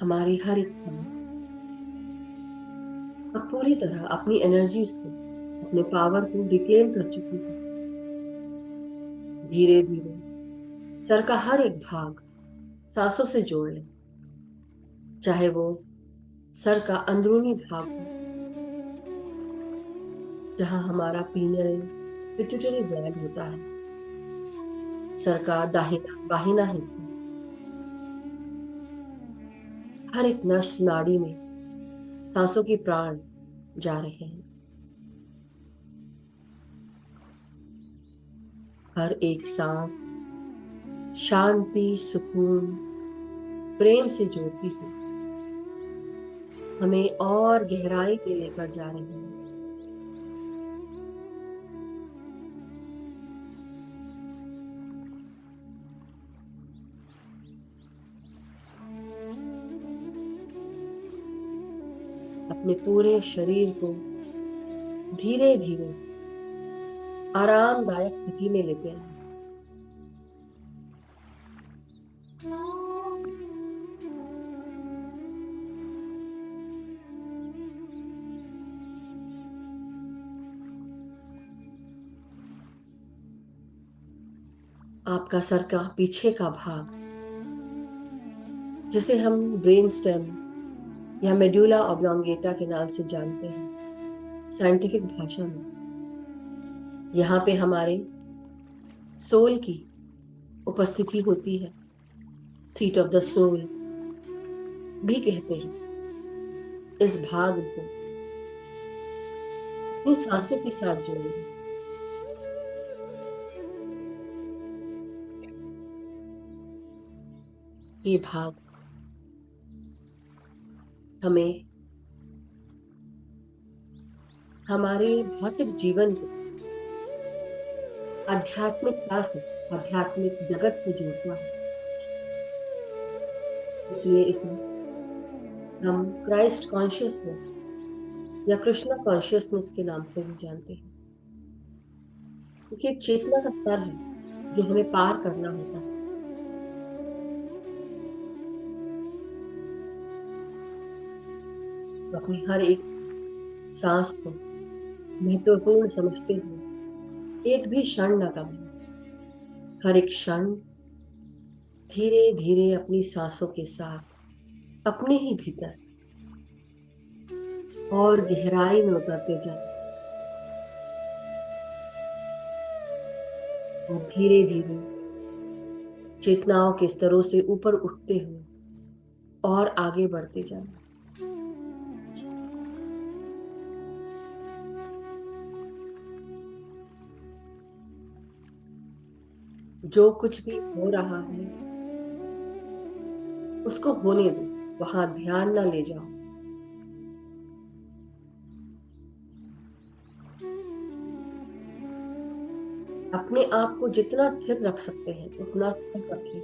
हमारी हर एक सांस अब पूरी तरह अपनी एनर्जीज को, अपने पावर को रिक्लेम कर चुकी है। धीरे धीरे सर का हर एक भाग सांसों से जोड़ लें, चाहे वो सर का अंदरूनी भाग हो जहां हमारा पीनियल पिट्यूटरी ग्लैंड होता है, सर का दाहिना बाहिना हिस्सा, हर एक नस नाड़ी में सांसों की प्राण जा रहे हैं। हर एक सांस शांति, सुकून, प्रेम से जोड़ती हुई हमें और गहराई में लेकर जा रही है। अपने पूरे शरीर को धीरे धीरे आरामदायक स्थिति में लेते हैं। आपका सर का पीछे का भाग, जिसे हम ब्रेन स्टेम या मेडुला ऑब्लोंगेटा के नाम से जानते हैं साइंटिफिक भाषा में, यहाँ पे हमारे सोल की उपस्थिति होती है। सीट ऑफ द सोल भी कहते हैं। इस भाग को अपनी सांसों के साथ जोड़ें। ये भाग हमें हमारे भौतिक जीवन को आध्यात्मिकता से, आध्यात्मिक जगत से जोड़ता है। इसलिए इसे हम क्राइस्ट कॉन्शियसनेस या कृष्णा कॉन्शियसनेस के नाम से भी जानते हैं, क्योंकि एक चेतना का स्तर है जो हमें पार करना होता है। तो अपनी हर एक सांस को महत्वपूर्ण समझते हुए एक भी क्षण न गवाएं। हर एक क्षण धीरे धीरे अपनी सांसों के साथ अपने ही भीतर और गहराई में उतरते जाए और धीरे धीरे चेतनाओं के स्तरों से ऊपर उठते हुए और आगे बढ़ते जाए। जो कुछ भी हो रहा है उसको होने दो, वहां ध्यान ना ले जाओ। अपने आप को जितना स्थिर रख सकते हैं उतना स्थिर रखें।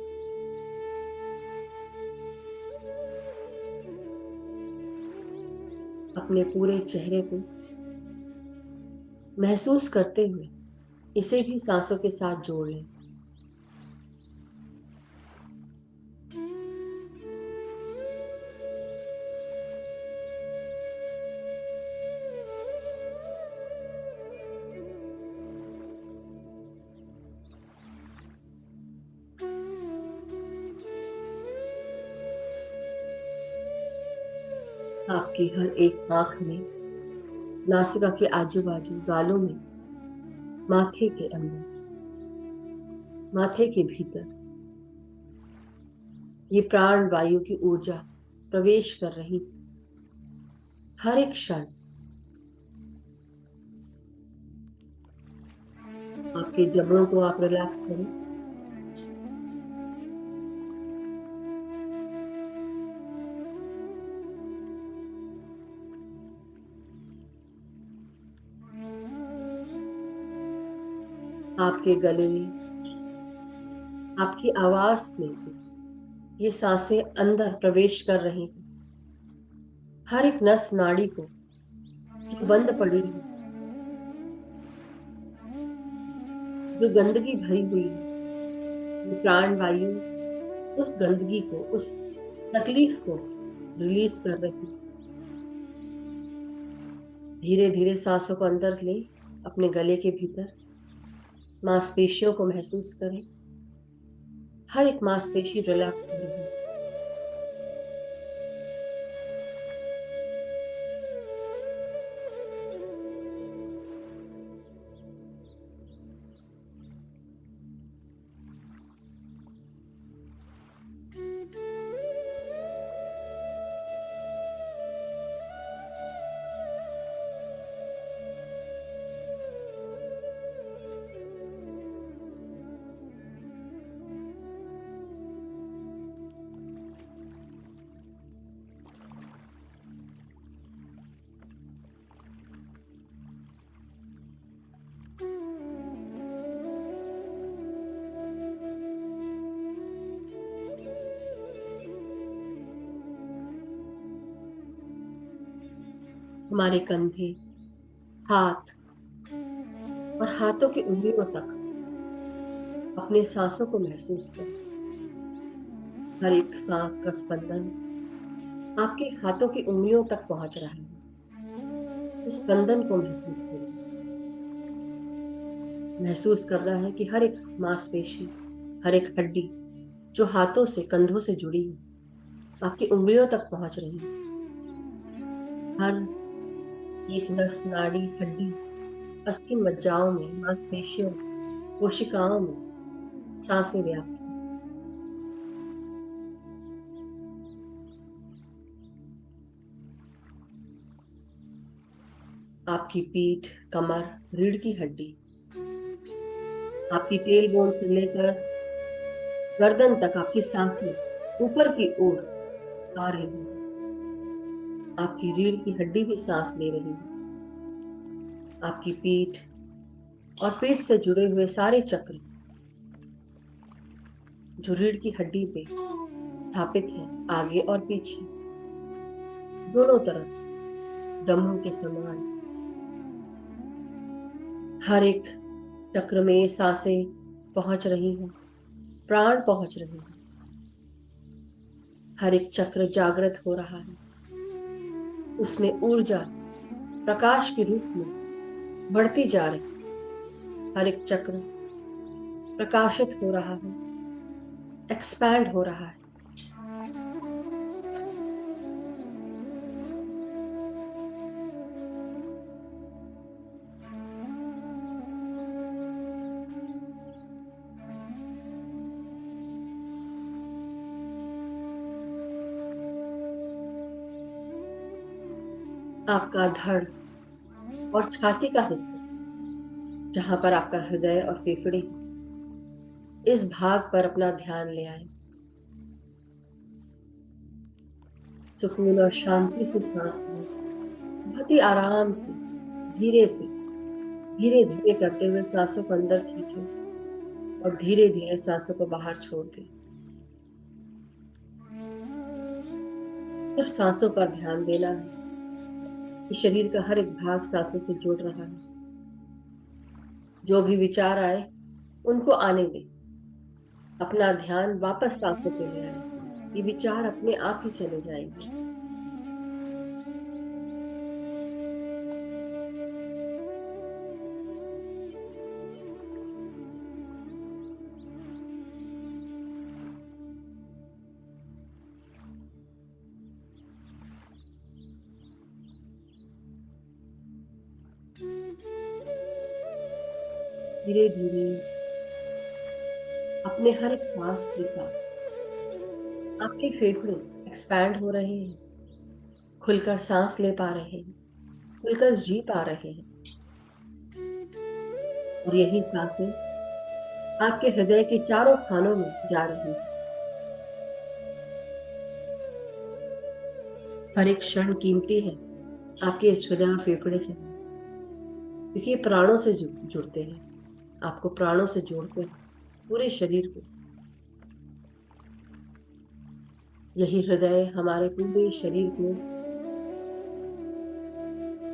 अपने पूरे चेहरे को महसूस करते हुए इसे भी सांसों के साथ जोड़ लें। आपकी हर एक आंख में, नासिका के आजू बाजू, गालों में, माथे के अंदर, माथे के भीतर ये प्राण वायु की ऊर्जा प्रवेश कर रही। हर एक क्षण आपके जबड़ों को आप रिलैक्स करें। आपके गले में, आपकी आवाज में ये सांसें अंदर प्रवेश कर रही हैं। हर एक नस नाड़ी को जो बंद पड़ी है, जो गंदगी भरी हुई है, ये प्राण वायु उस गंदगी को, उस तकलीफ को रिलीज कर रही है। धीरे धीरे सांसों को अंदर ले, अपने गले के भीतर मांसपेशियों को महसूस करें। हर एक मांसपेशी रिलैक्स हो रही है। हमारे कंधे, हाथ और हाथों की उंगलियों तक अपने सांसों को महसूस करें। हर एक सांस का स्पंदन आपके हाथों की उंगलियों तक पहुंच रहा है। उस स्पंदन को महसूस करें। महसूस कर रहा है कि हर एक मांसपेशी, हर एक हड्डी जो हाथों से, कंधों से जुड़ी है, आपकी उंगलियों तक पहुंच रही है। हर एक नस, नाड़ी, हड्डी, अस्थि मज्जाओं में, मांसपेशियों, कोशिकाओं में सांसें व्याप्त हैं। आपकी पीठ, कमर, रीढ़ की हड्डी, आपकी टेल बोन से लेकर गर्दन तक आपकी सांसें ऊपर की ओर आ रही हैं। आपकी रीढ़ की हड्डी भी सांस ले रही है। आपकी पीठ और पीठ से जुड़े हुए सारे चक्र जो रीढ़ की हड्डी पे स्थापित है, आगे और पीछे दोनों तरफ डमरू के समान हर एक चक्र में सांसें पहुंच रही हैं, प्राण पहुंच रहे हैं। हर एक चक्र जागृत हो रहा है। उसमें ऊर्जा प्रकाश के रूप में बढ़ती जा रही है। हर एक चक्र प्रकाशित हो रहा है, एक्सपैंड हो रहा है। आपका धड़ और छाती का हिस्सा, जहां पर आपका हृदय और फेफड़े, इस भाग पर अपना ध्यान ले आए। सुकून और शांति से सांस लें, बहुत ही आराम से, धीरे से, धीरे धीरे करते हुए सांसों को अंदर खींचें और धीरे धीरे सांसों को बाहर छोड़ दें। सिर्फ सांसों पर ध्यान देना है कि शरीर का हर एक भाग सांसों से जुड़ रहा है। जो भी विचार आए उनको आने दें, अपना ध्यान वापस सांसों पे ले आए। ये विचार अपने आप ही चले जाएंगे। धीरे धीरे अपने हर एक सांस के साथ आपके फेफड़े एक्सपैंड हो रहे हैं, खुलकर सांस ले पा रहे हैं, खुलकर जी पा रहे हैं। और यही सांसें आपके हृदय के चारों खानों में जा रही हैं। हर एक क्षण कीमती है आपके इस हृदय और फेफड़े के लिए, क्योंकि ये प्राणों से जुड़ते हैं, आपको प्राणों से जोड़ते हैं, पूरे शरीर को। यही हृदय हमारे पूरे शरीर को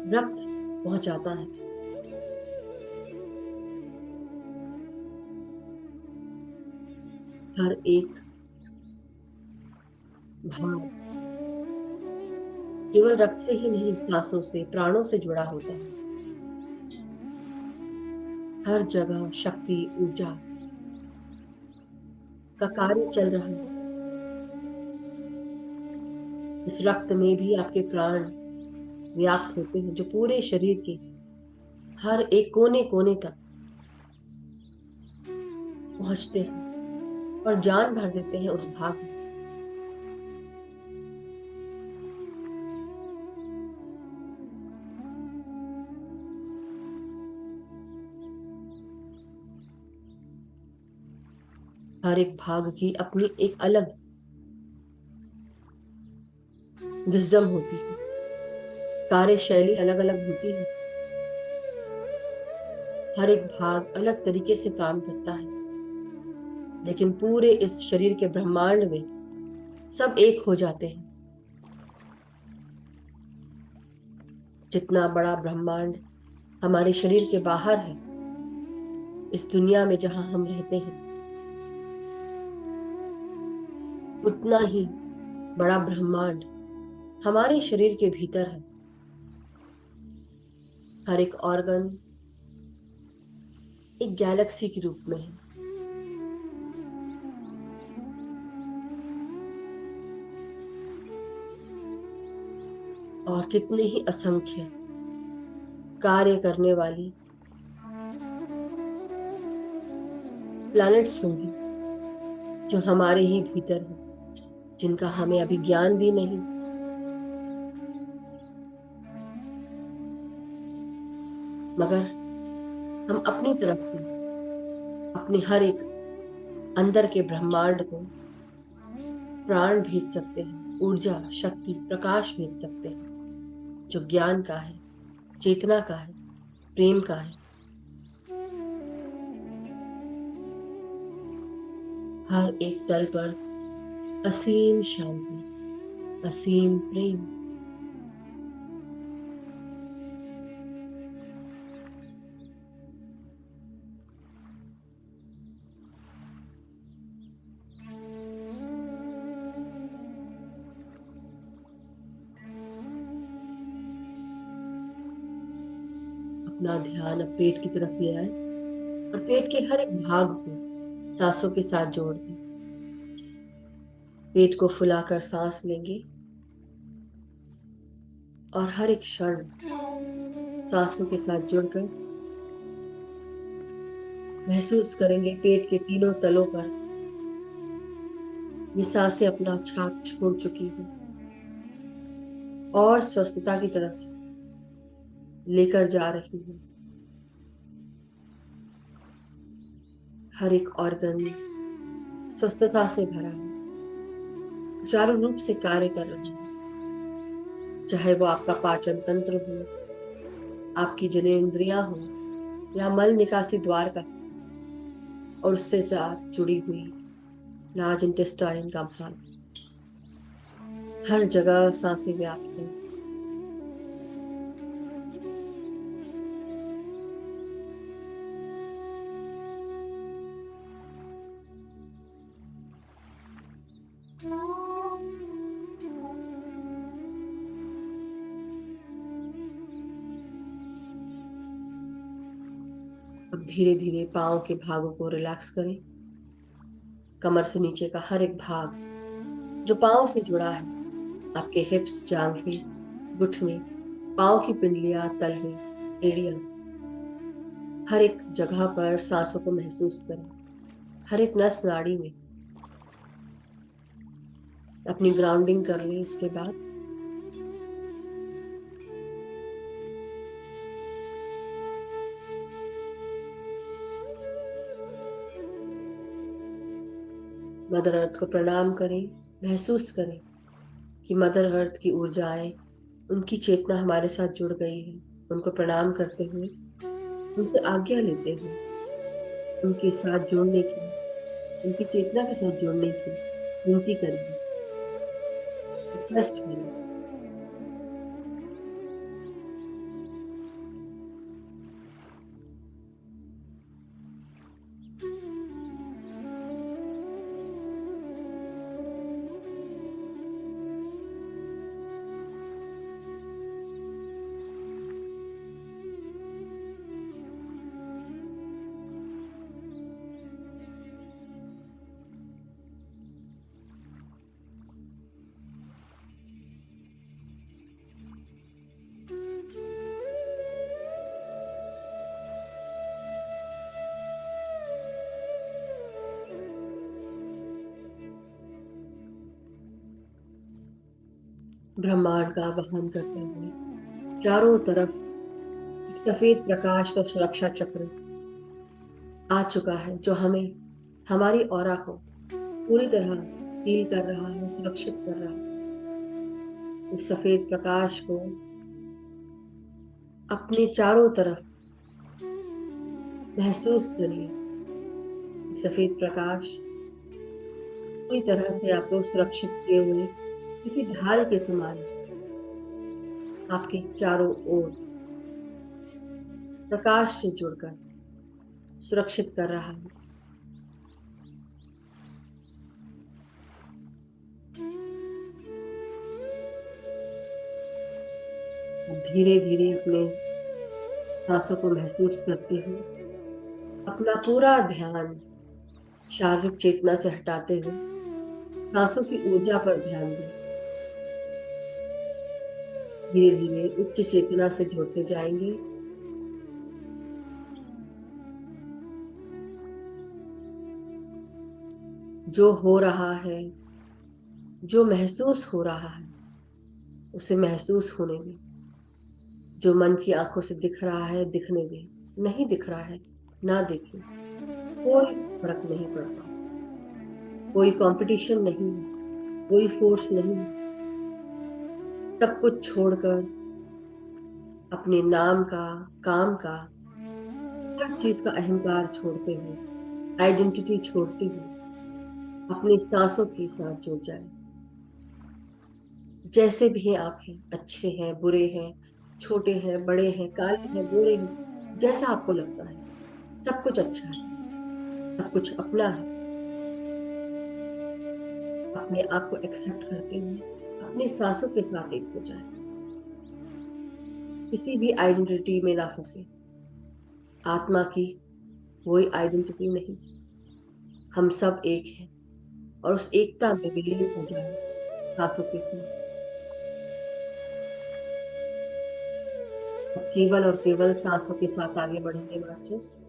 रक्त पहुंचाता है। हर एक भाग केवल रक्त से ही नहीं, सांसों से, प्राणों से जुड़ा होता है। हर जगह शक्ति, ऊर्जा का कार्य चल रहा है। इस रक्त में भी आपके प्राण व्याप्त होते हैं, जो पूरे शरीर के हर एक कोने कोने तक पहुंचते हैं और जान भर देते हैं उस भाग में। हर एक भाग की अपनी एक अलग विजडम होती है, कार्यशैली अलग अलग होती है। हर एक भाग अलग तरीके से काम करता है, लेकिन पूरे इस शरीर के ब्रह्मांड में सब एक हो जाते हैं। जितना बड़ा ब्रह्मांड हमारे शरीर के बाहर है, इस दुनिया में जहां हम रहते हैं, उतना ही बड़ा ब्रह्मांड हमारे शरीर के भीतर है। हर एक ऑर्गन एक गैलेक्सी के रूप में है। और कितने ही असंख्य कार्य करने वाली प्लैनेट्स होंगी जो हमारे ही भीतर है, जिनका हमें अभी ज्ञान भी नहीं। मगर हम अपनी तरफ से अपने हर एक अंदर के ब्रह्मांड को प्राण भेज सकते हैं, ऊर्जा, शक्ति, प्रकाश भेज सकते हैं, जो ज्ञान का है, चेतना का है, प्रेम का है। हर एक तल पर असीम शांति, असीम प्रेम। अपना ध्यान अब पेट की तरफ ले आए और पेट के हर एक भाग को सांसों के साथ जोड़ दें। पेट को फुलाकर सांस लेंगे और हर एक क्षण सांसों के साथ जुड़कर महसूस करेंगे पेट के तीनों तलों पर ये सांसें अपना छाप छोड़ चुकी हैं और स्वस्थता की तरफ लेकर जा रही हैं। हर एक ऑर्गन स्वस्थता से भरा है, सुचारू रूप से कार्य कर रहा है, चाहे वो आपका पाचन तंत्र हो, आपकी जननेंद्रियां हो या मल निकासी द्वार का हिस्सा और उससे साथ जुड़ी हुई लार्ज इंटेस्टाइन का भाग। हर जगह सांसें व्याप्त हैं। अब धीरे धीरे पांव के भागों को रिलैक्स करें। कमर से नीचे का हर एक भाग जो पांव से जुड़ा है, आपके हिप्स, जांघें, घुटने, पांव की पिंडलियां, तलवे, एड़ियां, हर एक जगह पर सांसों को महसूस करें। हर एक नस नाड़ी में अपनी ग्राउंडिंग कर लें। इसके बाद मदर अर्थ को प्रणाम करें। महसूस करें कि मदर अर्थ की ऊर्जाएं, उनकी चेतना हमारे साथ जुड़ गई है। उनको प्रणाम करते हुए, उनसे आज्ञा लेते हुए, उनके साथ जोड़ने की, उनकी चेतना के साथ जोड़ने की विनती करें, रिक्वेस्ट करें। ब्रह्मांड का आवाहन करते हुए चारों तरफ एक सफेद प्रकाश का सुरक्षा चक्र आ चुका है, जो हमें, हमारी ऑरा को पूरी तरह सील कर रहा है, सुरक्षित कर रहा है। इस सफेद प्रकाश को अपने चारों तरफ महसूस करिए। सफेद प्रकाश पूरी तरह से आपको सुरक्षित किए हुए किसी ढाल के समान आपके चारों ओर प्रकाश से जुड़कर सुरक्षित कर रहा है। धीरे धीरे अपने सांसों को महसूस करते हुए अपना पूरा ध्यान शारीरिक चेतना से हटाते हुए सांसों की ऊर्जा पर ध्यान दें। धीरे धीरे उच्च चेतना से जुड़ते जाएंगे। जो हो रहा है, जो महसूस हो रहा है, उसे महसूस होने दें। जो मन की आंखों से दिख रहा है, दिखने दें। नहीं दिख रहा है, ना देखें। कोई फर्क नहीं पड़ता। कोई कंपटीशन नहीं है, कोई फोर्स नहीं है। सब कुछ छोड़कर अपने नाम का, काम का, हर चीज का अहंकार छोड़ते हुए, आइडेंटिटी छोड़ते हुए अपनी सांसों के साथ जुड़ जाए। जैसे भी आप हैं, अच्छे हैं, बुरे हैं, छोटे हैं, बड़े हैं, काले हैं, गोरे हैं, जैसा आपको लगता है, सब कुछ अच्छा है, सब कुछ अपना है। अपने आप को एक्सेप्ट करते हुए अपनी सांसों के साथ एक हो जाए। किसी भी आइडेंटिटी में ना फंसे। आत्मा की कोई आइडेंटिटी नहीं, हम सब एक हैं और उस एकता में विलीन हो जाए सांसों के साथ। अब केवल और केवल सांसों के साथ आगे बढ़ेंगे मास्टर्स।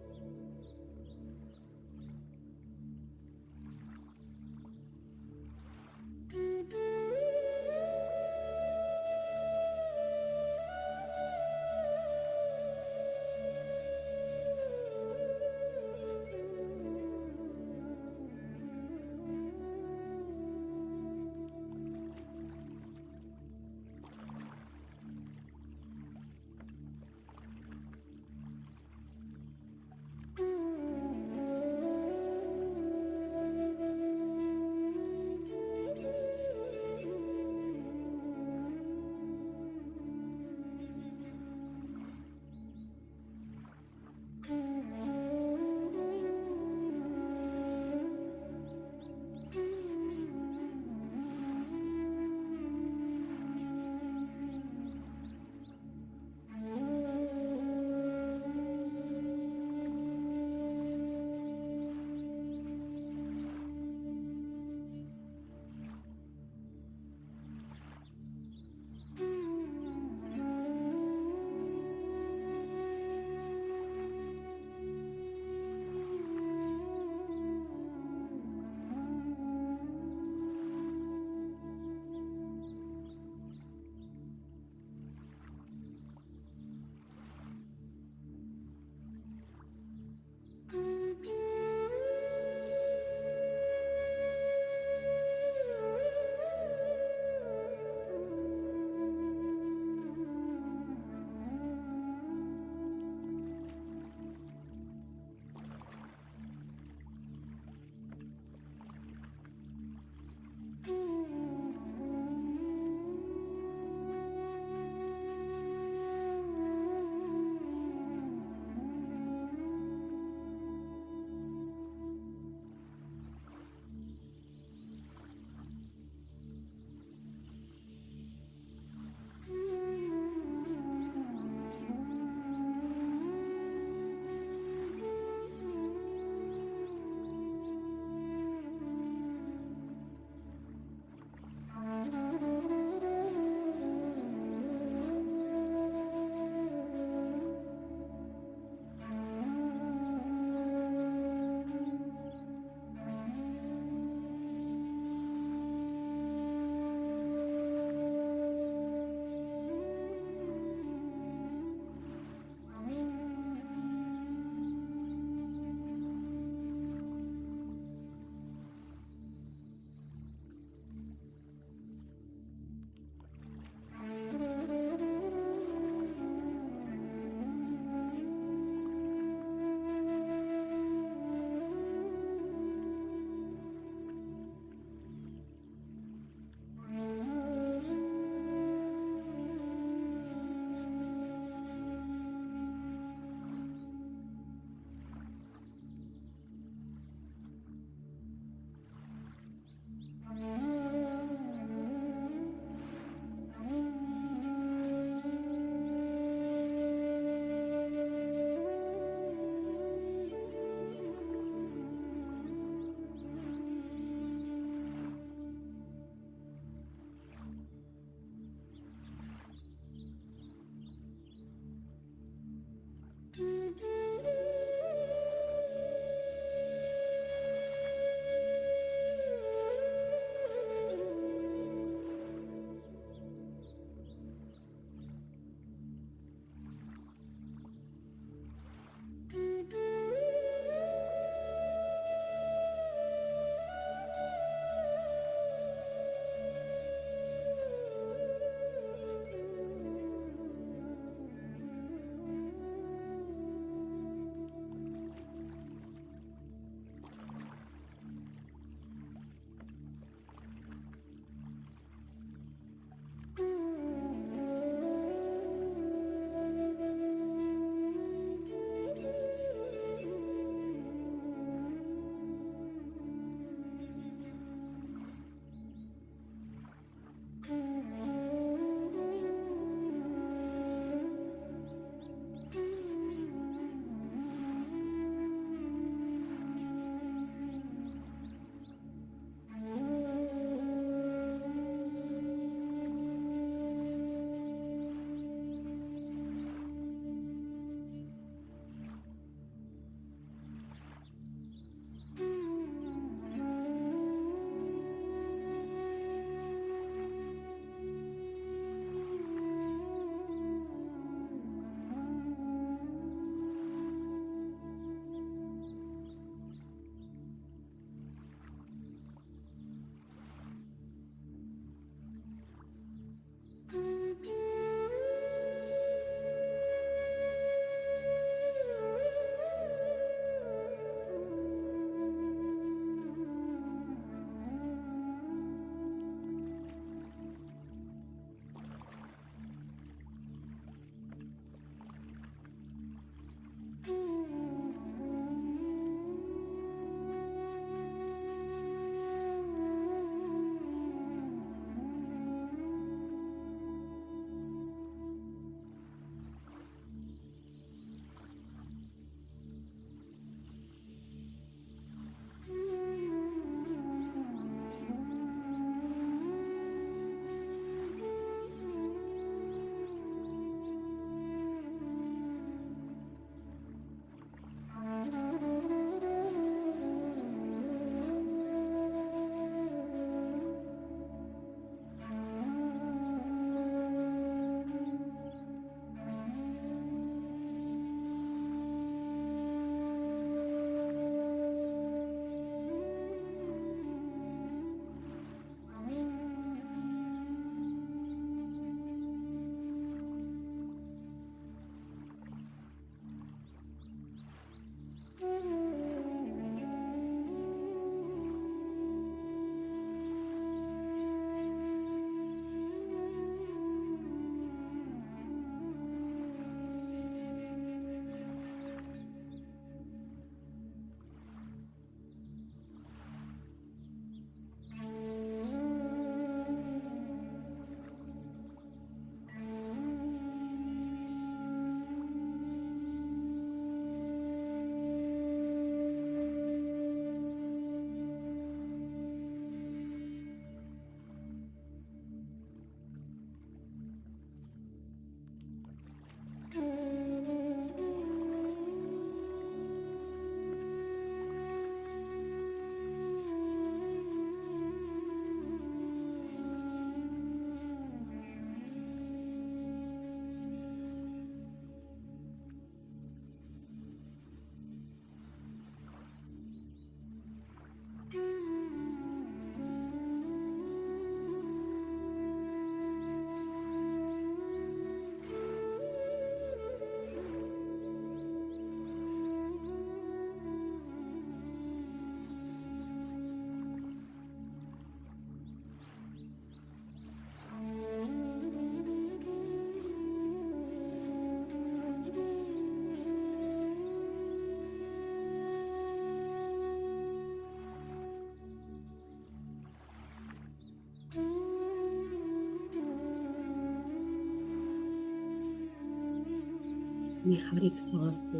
अपनी हर एक सांस को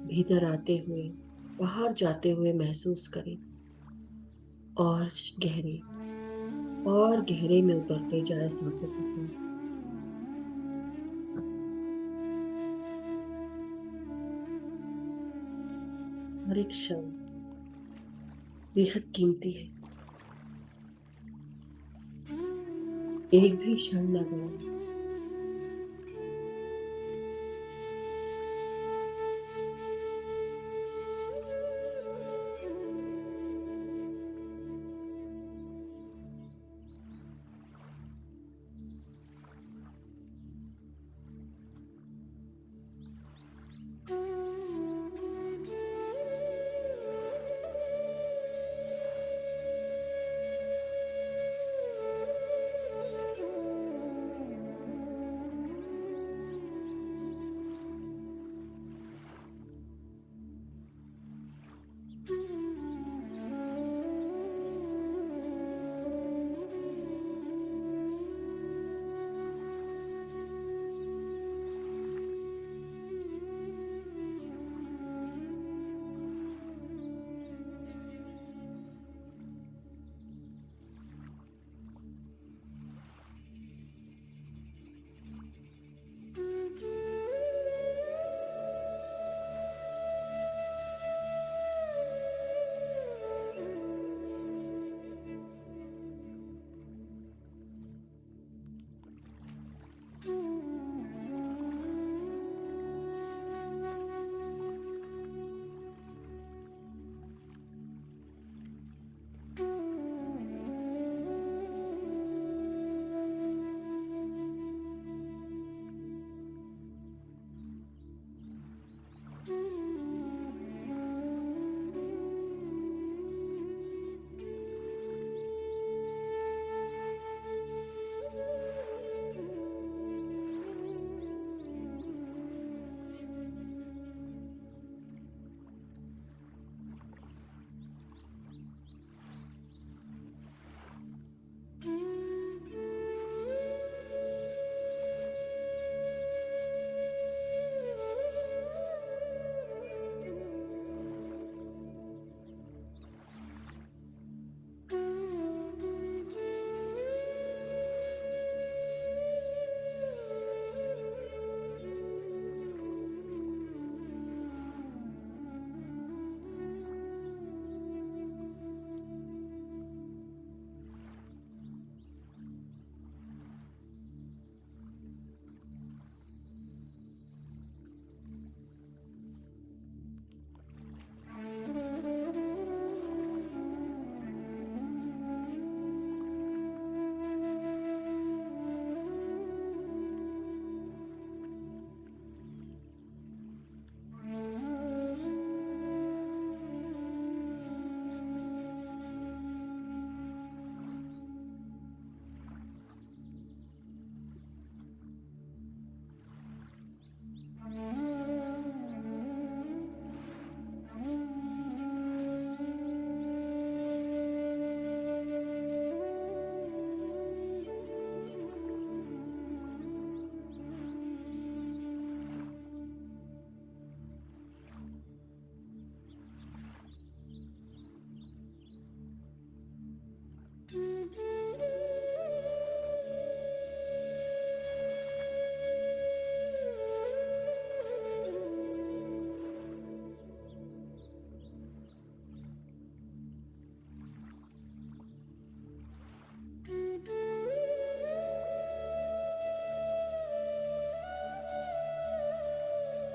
भीतर आते हुए बाहर जाते हुए महसूस करें और गहरे और गहरे में उतरते जाए सांसों के साथ। हर एक क्षण बेहद कीमती है, एक भी क्षण न गवाएं।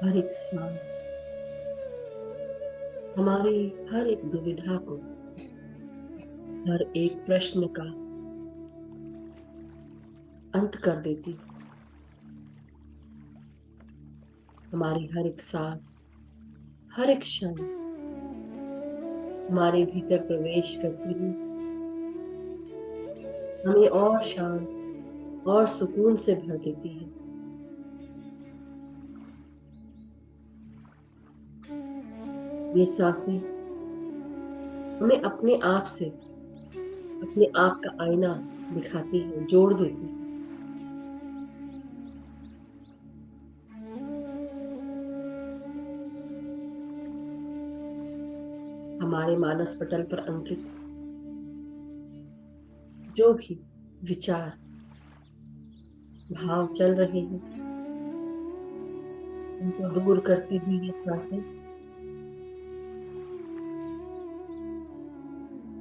हर एक सांस हमारी हर एक दुविधा को, हर एक प्रश्न का अंत कर देती। हमारी हर एक सांस, हर एक क्षण हमारे भीतर प्रवेश करती हुई हमें और शांत और सुकून से भर देती है। ये सांसें हमें अपने आप से, अपने आप का आईना दिखाती है, जोड़ देती है। हमारे मानस पटल पर अंकित जो भी विचार भाव चल रहे हैं, उनको दूर करती हुई ये सांसें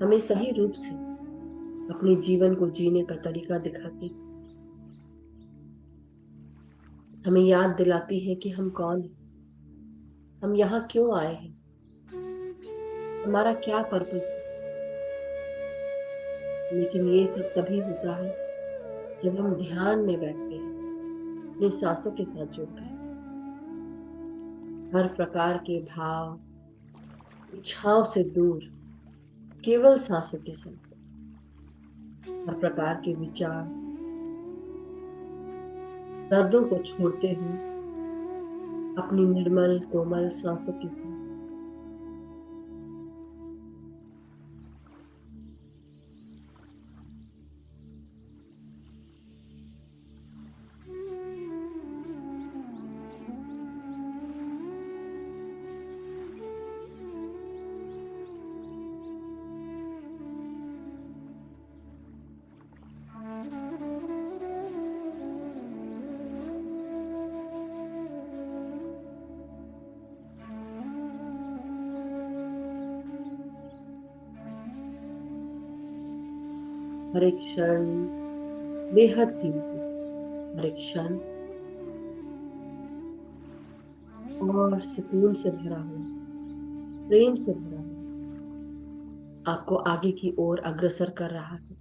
हमें सही रूप से अपने जीवन को जीने का तरीका दिखाती, हमें याद दिलाती है कि हम कौन हैं, हम यहाँ क्यों आए हैं, हमारा क्या पर्पस है। लेकिन ये सब तभी होता है जब हम ध्यान में बैठते हैं, अपनी सांसों के साथ जुड़कर, हर प्रकार के भाव इच्छाओं से दूर, केवल सांसों के साथ, हर प्रकार के विचार दर्दों को छोड़ते हुए अपनी निर्मल कोमल सांसों के साथ। हर एक क्षण बेहद कीमती, हर एक क्षण और सुकून से भरा हुआ, प्रेम से भरा हुआ, आपको आगे की ओर अग्रसर कर रहा है।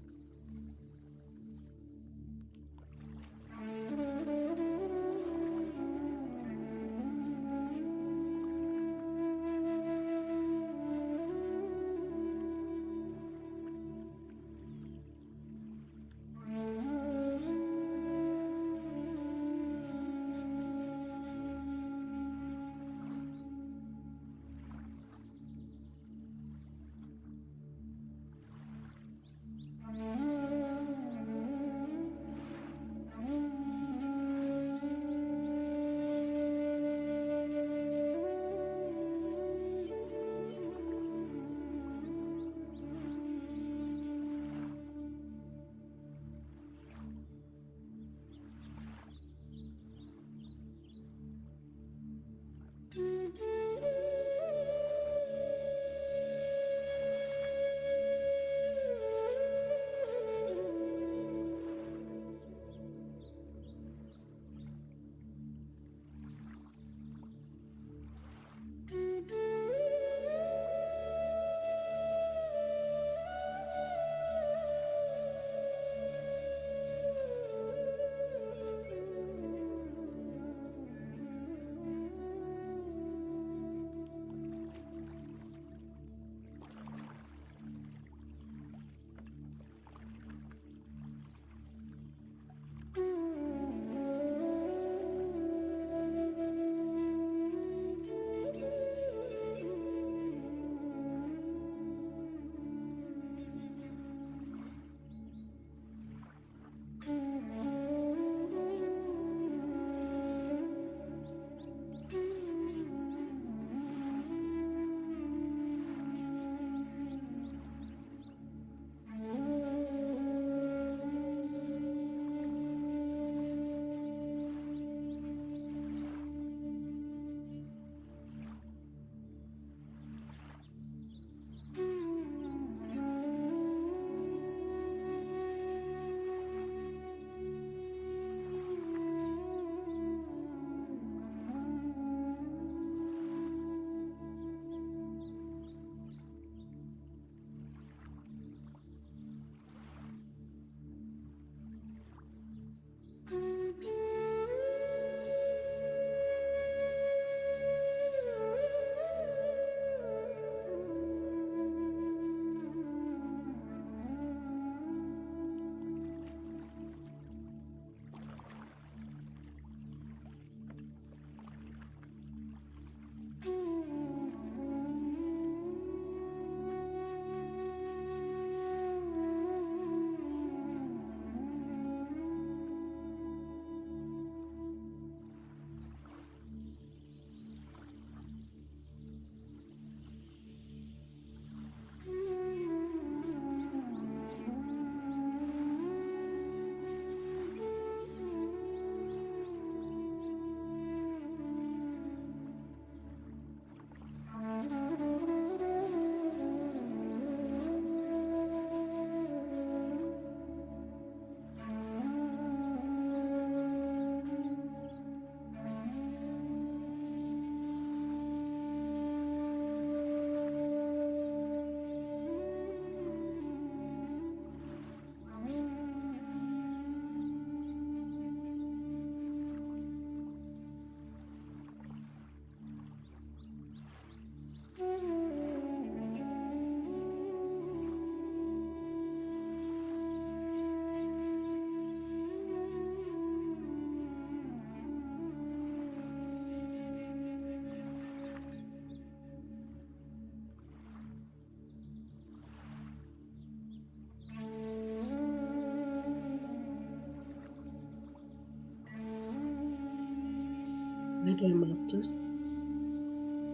माय डियर मास्टर्स,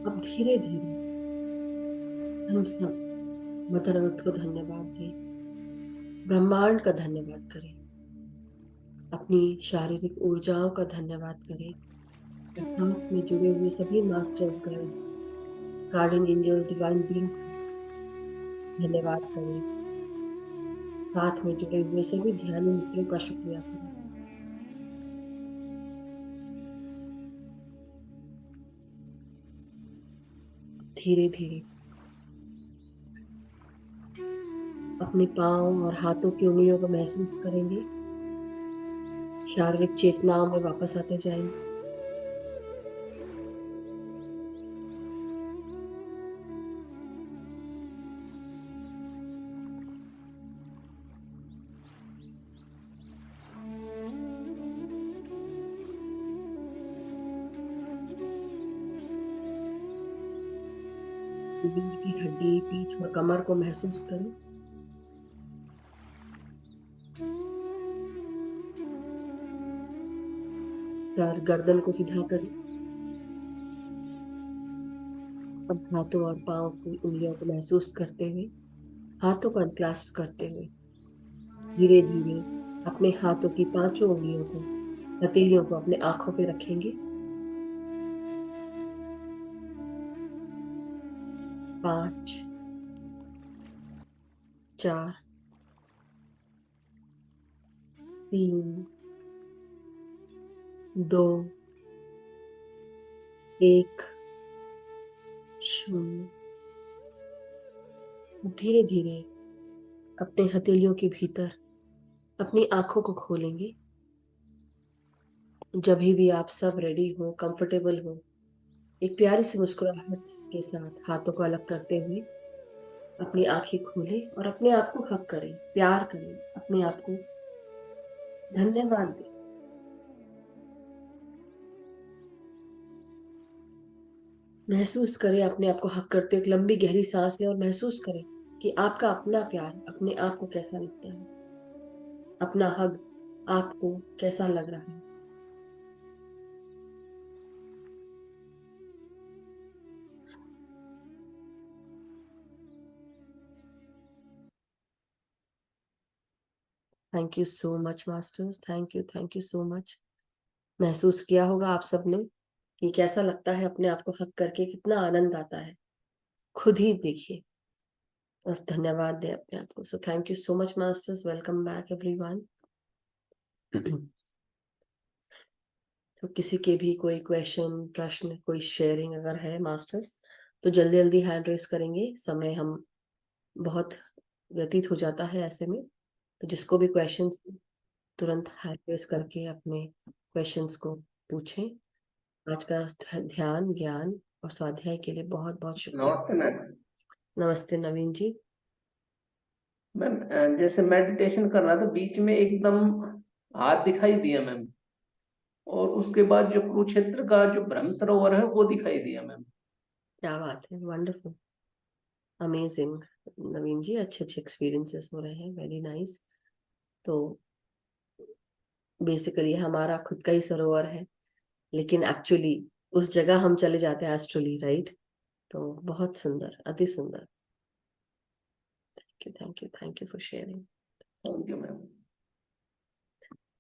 अब धीरे धीरे हम सब मदर अर्थ को धन्यवाद दें, ब्रह्मांड का धन्यवाद करें, अपनी शारीरिक ऊर्जाओं का धन्यवाद करें, और साथ में जुड़े हुए सभी masters, guides, guardian angels, divine beings धन्यवाद करें। साथ में जुड़े हुए सभी ध्यानी मित्रों का शुक्रिया करें। धीरे धीरे अपने पांव और हाथों की उंगलियों को महसूस करेंगे, शारीरिक चेतनाओं में वापस आते जाएंगे। रीढ़ की हड्डी, पीठ और कमर को महसूस करें। सर, गर्दन को सीधा करें। अब हाथों और पांव की उंगलियों को महसूस करते हुए, हाथों को अनक्लास्प करते हुए धीरे धीरे अपने हाथों की पांचों उंगलियों को, हथेलियों को अपने आंखों पे रखेंगे। 5, 4, 3, 2, 1, 0। धीरे धीरे अपने हथेलियों के भीतर अपनी आंखों को खोलेंगे। जब भी आप सब रेडी हो, कंफर्टेबल हो, एक प्यारी सी मुस्कुराहट के साथ हाथों को अलग करते हुए अपनी आंखें खोलें और अपने आप को हक करें, प्यार करें, अपने आप को धन्यवाद दें। महसूस करें अपने आप को हक करते हुए, एक लंबी गहरी सांस लें और महसूस करें कि आपका अपना प्यार अपने आप को कैसा लगता है, अपना हग आपको कैसा लग रहा है। Thank you so much masters, thank you so much. महसूस किया होगा आप सबने कि कैसा लगता है अपने आप को हक करके, कितना आनंद आता है। खुद ही देखिए और धन्यवाद दें अपने आप को। सो thank you so much masters, welcome back everyone. तो किसी के भी कोई क्वेश्चन, प्रश्न, कोई शेयरिंग अगर है मास्टर्स, तो जल्दी जल्दी हैंड रेस करेंगे। समय हम बहुत व्यतीत हो जाता है ऐसे में, तो जिसको भी क्वेश्चंस तुरंत हैंड रेस करके अपने क्वेश्चंस को पूछें। आज का ध्यान, ज्ञान और स्वाध्याय के लिए बहुत बहुत शुक्रिया। नमस्ते मैम। नमस्ते नवीन जी। मैम जैसे मेडिटेशन कर रहा था, बीच में एकदम हाथ दिखाई दिया मैम, और उसके बाद जो कुरुक्षेत्र का जो ब्रह्म सरोवर है वो दिखाई दिया मैम। क्या बात है, वंडरफुल, अमेजिंग नवीन जी, अच्छे अच्छे एक्सपीरियंसेस हो रहे हैं, वेरी नाइस। तो बेसिकली हमारा खुद का ही सरोवर है, लेकिन एक्चुअली उस जगह हम चले जाते हैं एस्ट्रली, राइट? तो बहुत सुंदर, अति सुंदर। Thank you for sharing. Thank you ma'am.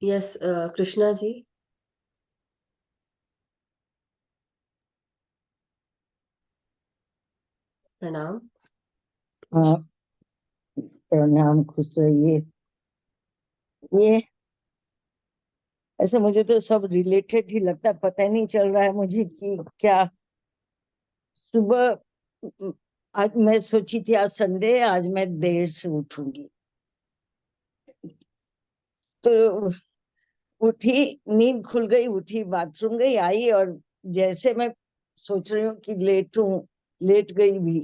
Yes, Krishna ji. प्रणाम। हाँ, प्रणाम, खुश रहिए। ये ऐसे मुझे तो सब रिलेटेड ही लगता है, पता ही नहीं चल रहा है मुझे कि क्या। सुबह आज मैं सोची थी आज संडे, आज मैं देर से उठूंगी, तो उठी, नींद खुल गई, उठी, बाथरूम गई, आई, और जैसे मैं सोच रही हूँ कि लेटूं, लेट गई भी,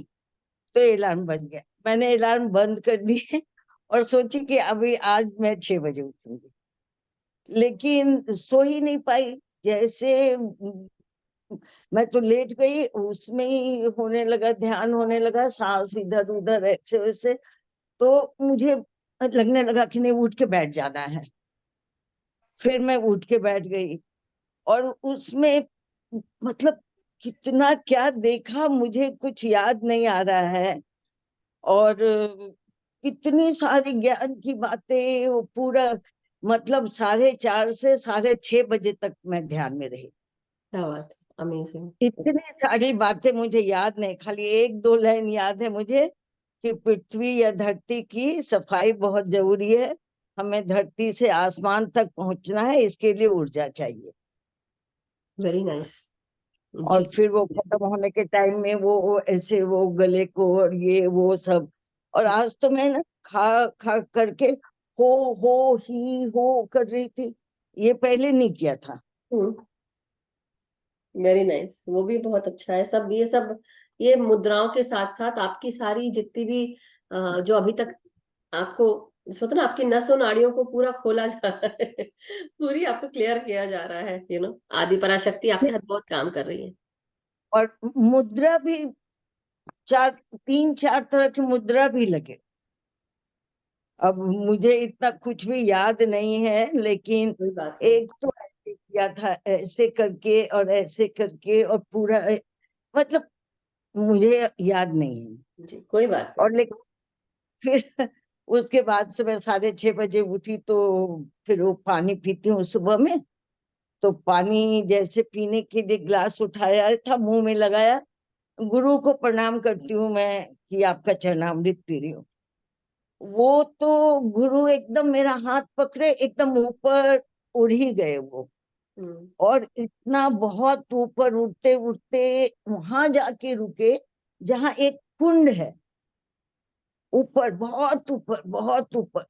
तो अलार्म बज गया। मैंने अलार्म बंद कर दिए और सोची कि अभी आज मैं 6 बजे उठूंगी, लेकिन सो ही नहीं पाई। जैसे मैं तो लेट गई, उसमें ही होने लगा, ध्यान होने लगा, सांस इधर उधर ऐसे वैसे, तो मुझे लगने लगा कि नहीं, उठ के बैठ जाना है। फिर मैं उठ के बैठ गई, और उसमें मतलब कितना क्या देखा मुझे कुछ याद नहीं आ रहा है। और कितनी सारी ज्ञान की बातें, वो पूरा मतलब 4:30 से 6:30 तक मैं ध्यान में रही। क्या बात है, अमेजिंग। इतनी सारी बातें मुझे याद नहीं, खाली 1-2 लाइन याद है मुझे कि पृथ्वी या धरती की सफाई बहुत जरूरी है, हमें धरती से आसमान तक पहुंचना है, इसके लिए ऊर्जा चाहिए। Very nice. और जी। फिर वो खत्म होने के टाइम में वो ऐसे वो गले को और ये वो सब। और आज तो मैं ना खा खा करके ही हो कर रही थी, ये पहले नहीं किया था। वेरी नाइस, वो भी बहुत अच्छा है। सब ये सब, ये मुद्राओं के साथ साथ आपकी सारी जितनी भी जो अभी तक आपको सोचो ना, आपकी नसों और नाड़ियों को पूरा खोला जा रहा है, पूरी आपको क्लियर किया जा रहा है। आदि पराशक्ति आपके हाथ बहुत काम कर रही है। और मुद्रा भी 3-4 तरह की मुद्रा भी लगे। अब मुझे इतना कुछ भी याद नहीं है, लेकिन कोई बात नहीं। एक तो ऐसे किया था, ऐसे करके और ऐसे करके और पूरा मतलब मुझे याद नहीं है। जी, कोई बात नहीं। और लेकिन फिर उसके बाद से मैं 6:30 उठी, तो फिर वो पानी पीती हूँ सुबह में। तो पानी जैसे पीने के लिए ग्लास उठाया था, मुंह में लगाया, गुरु को प्रणाम करती हूँ मैं कि आपका चरणामृत पी रही हूँ। वो तो गुरु एकदम मेरा हाथ पकड़े, एकदम ऊपर उड़ ही गए वो। हम्म। और इतना बहुत ऊपर उड़ते उड़ते वहां जाके रुके जहाँ एक कुंड है, ऊपर बहुत ऊपर बहुत ऊपर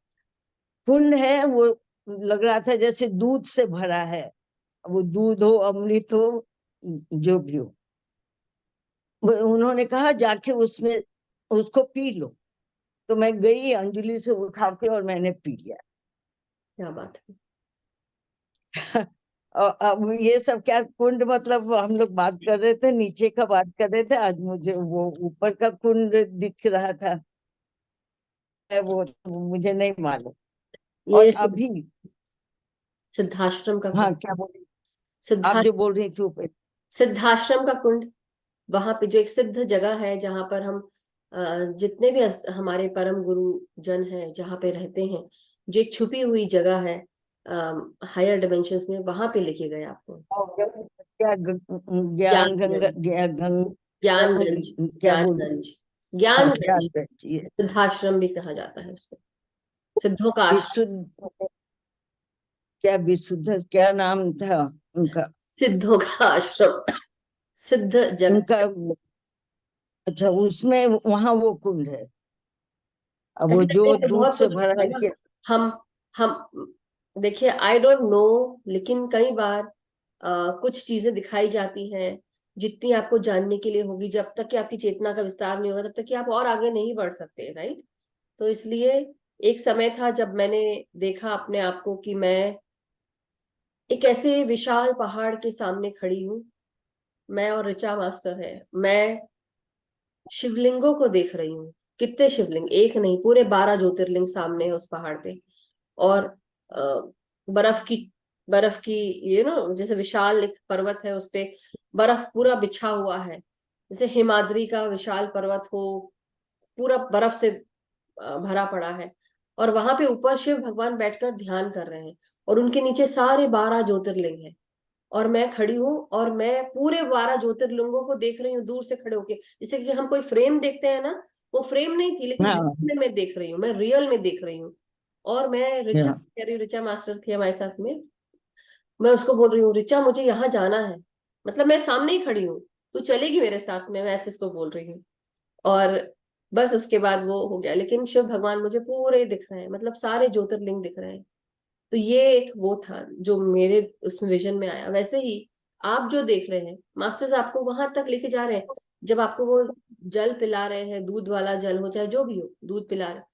कुंड है। वो लग रहा था जैसे दूध से भरा है, वो दूध हो अमृत हो जो भी हो। उन्होंने कहा जाके उसमें उसको पी लो। तो मैं गई अंजलि से उठा के और मैंने पी लिया। क्या बात है। और अब ये सब क्या कुंड, मतलब हम लोग बात कर रहे थे नीचे का, बात कर रहे थे, आज मुझे वो ऊपर का कुंड दिख रहा था। वो तो मुझे नहीं मालूम। और ये अभी सिद्धाश्रम का हाँ, कुंड। क्या बोल आप सिद्धा जो बोल रही थी ऊपर। सिद्धाश्रम का कुंड, वहां पे जो एक सिद्ध जगह है जहां पर हम जितने भी हमारे परम गुरु जन हैं जहाँ पे रहते हैं, जो एक छुपी हुई जगह है हायर डिमेंशंस में, वहां पे लेके गए आपको। क्या ज्ञान गंगा, ज्ञानगंज। ज्ञानगंज। क्या बोल ज्ञानगंज। हाँ, ज्ञानगंज। ज्ञान ये सिद्धाश्रम भी कहा जाता है उसको, सिद्धों का आश्रम। विशुद्ध, क्या विशुद्ध, क्या नाम था उनका सिद्धों का आश्रम, सिद्ध जगह। उनका अच्छा, उसमें वहां वो कुंड है। अब वो कहीं ना जो कहीं तो दूध बहुत से कुछ भरा होता है है ना। कि हम देखिए, आई डोंट नो, लेकिन कई बार कुछ चीजें दिखाई जाती हैं जितनी आपको जानने के लिए होगी, जब तक कि आपकी चेतना का विस्तार नहीं होगा तब तक कि आप और आगे नहीं बढ़ सकते, राइट। तो इसलिए एक समय था जब मैंने देखा अपने आप को कि मैं एक ऐसे विशाल पहाड़ के सामने खड़ी हूँ। मैं और ऋचा मास्टर है, मैं शिवलिंगों को देख रही हूँ। कितने शिवलिंग, एक नहीं, पूरे 12 ज्योतिर्लिंग सामने है उस पहाड़ पे। और अ, बर्फ की जैसे विशाल एक पर्वत है, उस पे बर्फ पूरा बिछा हुआ है, जैसे हिमाद्री का विशाल पर्वत हो, पूरा बर्फ से भरा पड़ा है। और वहां पे ऊपर शिव भगवान बैठकर ध्यान कर रहे हैं, और उनके नीचे सारे 12 ज्योतिर्लिंग हैं। और मैं खड़ी हूँ और मैं पूरे 12 ज्योतिर्लिंगों को देख रही हूँ दूर से खड़े होके, जैसे कि हम कोई फ्रेम देखते हैं ना, वो फ्रेम नहीं थी, लेकिन हाँ, रियल में मैं देख रही हूँ, मैं रियल में देख रही हूँ। और मैं ऋचा हाँ, कह रही हूँ, ऋचा मास्टर थी हमारे साथ में, मैं उसको बोल रही हूँ, ऋचा मुझे यहाँ जाना है, मतलब मैं सामने ही खड़ी हूँ, तू चलेगी मेरे साथ में, मैं ऐसे इसको बोल रही हूँ। और बस उसके बाद वो हो गया, लेकिन शिव भगवान मुझे पूरे दिख रहे हैं, मतलब सारे ज्योतिर्लिंग दिख रहे हैं। तो ये एक वो था जो मेरे उसमें विजन में आया। वैसे ही आप जो देख रहे हैं, मास्टर्स आपको वहां तक लेके जा रहे हैं, जब आपको वो जल पिला रहे हैं, दूध वाला जल हो चाहे जो भी हो, दूध पिला रहे हैं,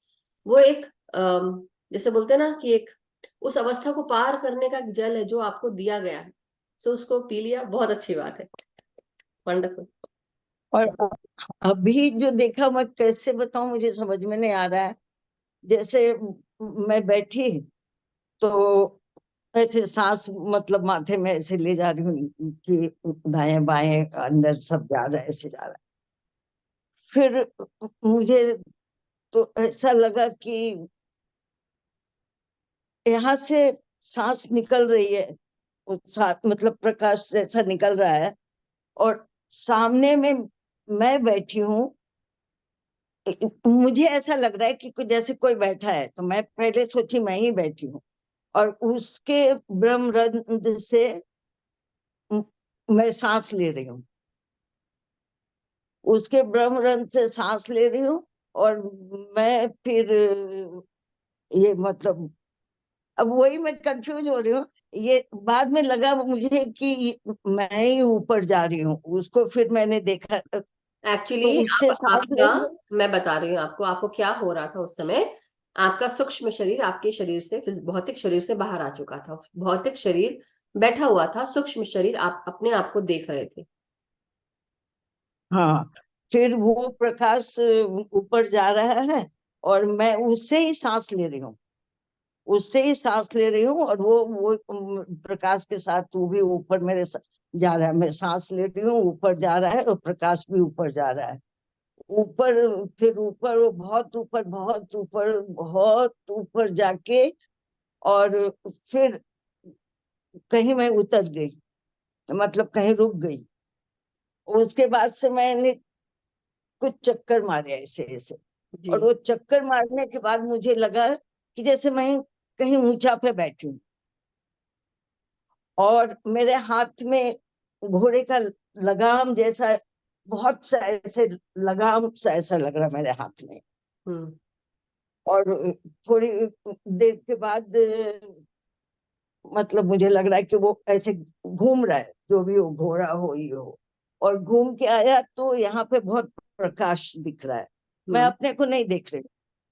वो एक जैसे बोलते हैं ना कि एक उस अवस्था को पार करने का एक जल है जो आपको दिया गया है। सो उसको पी लिया, बहुत अच्छी बात है। वंडरफुल। और अभी जो देखा मैं कैसे बताऊं, मुझे समझ में नहीं आ रहा है। जैसे मैं बैठी तो ऐसे सांस मतलब माथे में ऐसे ले जा रही हूँ कि दाएं बाएं अंदर सब जा रहा है, ऐसे जा रहा है। फिर मुझे तो ऐसा लगा कि यहाँ से सांस निकल रही है, मतलब प्रकाश जैसा निकल रहा है, और सामने में मैं बैठी हूँ। मुझे ऐसा लग रहा है कि कुछ जैसे कोई बैठा है, तो मैं पहले सोची मैं ही बैठी हूँ, और उसके ब्रह्मरंध्र से मैं सांस ले रही हूँ, उसके ब्रह्मरंध्र से सांस ले रही हूँ। और मैं फिर ये मतलब अब वही मैं कंफ्यूज हो रही हूँ। ये बाद में लगा मुझे कि मैं ही ऊपर जा रही हूँ, उसको फिर मैंने देखा तो एक्चुअली उससे सांस ले आपका, रही हूँ। मैं बता रही हूँ आपको क्या हो रहा था उस समय। आपका सूक्ष्म शरीर आपके शरीर से, भौतिक शरीर से बाहर आ चुका था। भौतिक शरीर बैठा हुआ था, सूक्ष्म शरीर आप अपने आप को देख रहे थे। हाँ, फिर वो प्रकाश ऊपर जा रहा है और मैं उससे ही सांस ले रही हूँ, उससे ही सांस ले रही हूँ, और वो प्रकाश के साथ वो भी ऊपर मेरे जा रहा है। मैं सांस ले रही हूँ, ऊपर जा रहा है, और प्रकाश भी ऊपर जा रहा है। ऊपर, फिर ऊपर, वो बहुत ऊपर, बहुत ऊपर, बहुत ऊपर जाके, और फिर कहीं मैं उतर गई, मतलब कहीं रुक गई। उसके बाद से मैंने कुछ चक्कर मारे ऐसे ऐसे, जी। और वो चक्कर मारने के बाद मुझे लगा कि जैसे मैं कहीं ऊंचा पे बैठी हूँ, और मेरे हाथ में घोड़े का लगाम जैसा, बहुत सा ऐसे लगाम सा ऐसा लग रहा मेरे हाथ में। हम्म। और थोड़ी देर के बाद मतलब मुझे लग रहा है कि वो ऐसे घूम रहा है, जो भी हो, घोड़ा हो ये हो। और घूम के आया तो यहाँ पे बहुत प्रकाश दिख रहा है, मैं हम्म। अपने को नहीं देख रही,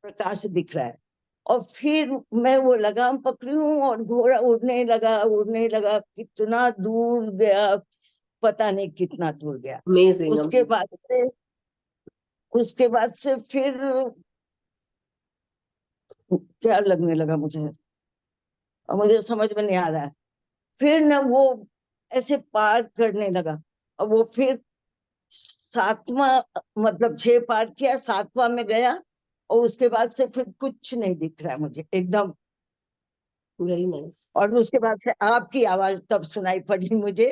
प्रकाश दिख रहा है। और फिर मैं वो लगाम पकड़ी हूँ, और घोड़ा उड़ने लगा, उड़ने लगा, कितना दूर गया पता नहीं, कितना दूर गया। अमेजिंग। उसके बाद से उसके बाद से फिर क्या लगने लगा मुझे, और मुझे समझ में नहीं आ रहा है। फिर ना वो ऐसे पार करने लगा, और वो फिर सातवां, मतलब 6 पार किया, 7वां में गया, और उसके बाद से फिर कुछ नहीं दिख रहा है मुझे एकदम। Very nice. और उसके बाद से आपकी आवाज तब सुनाई पड़ी मुझे,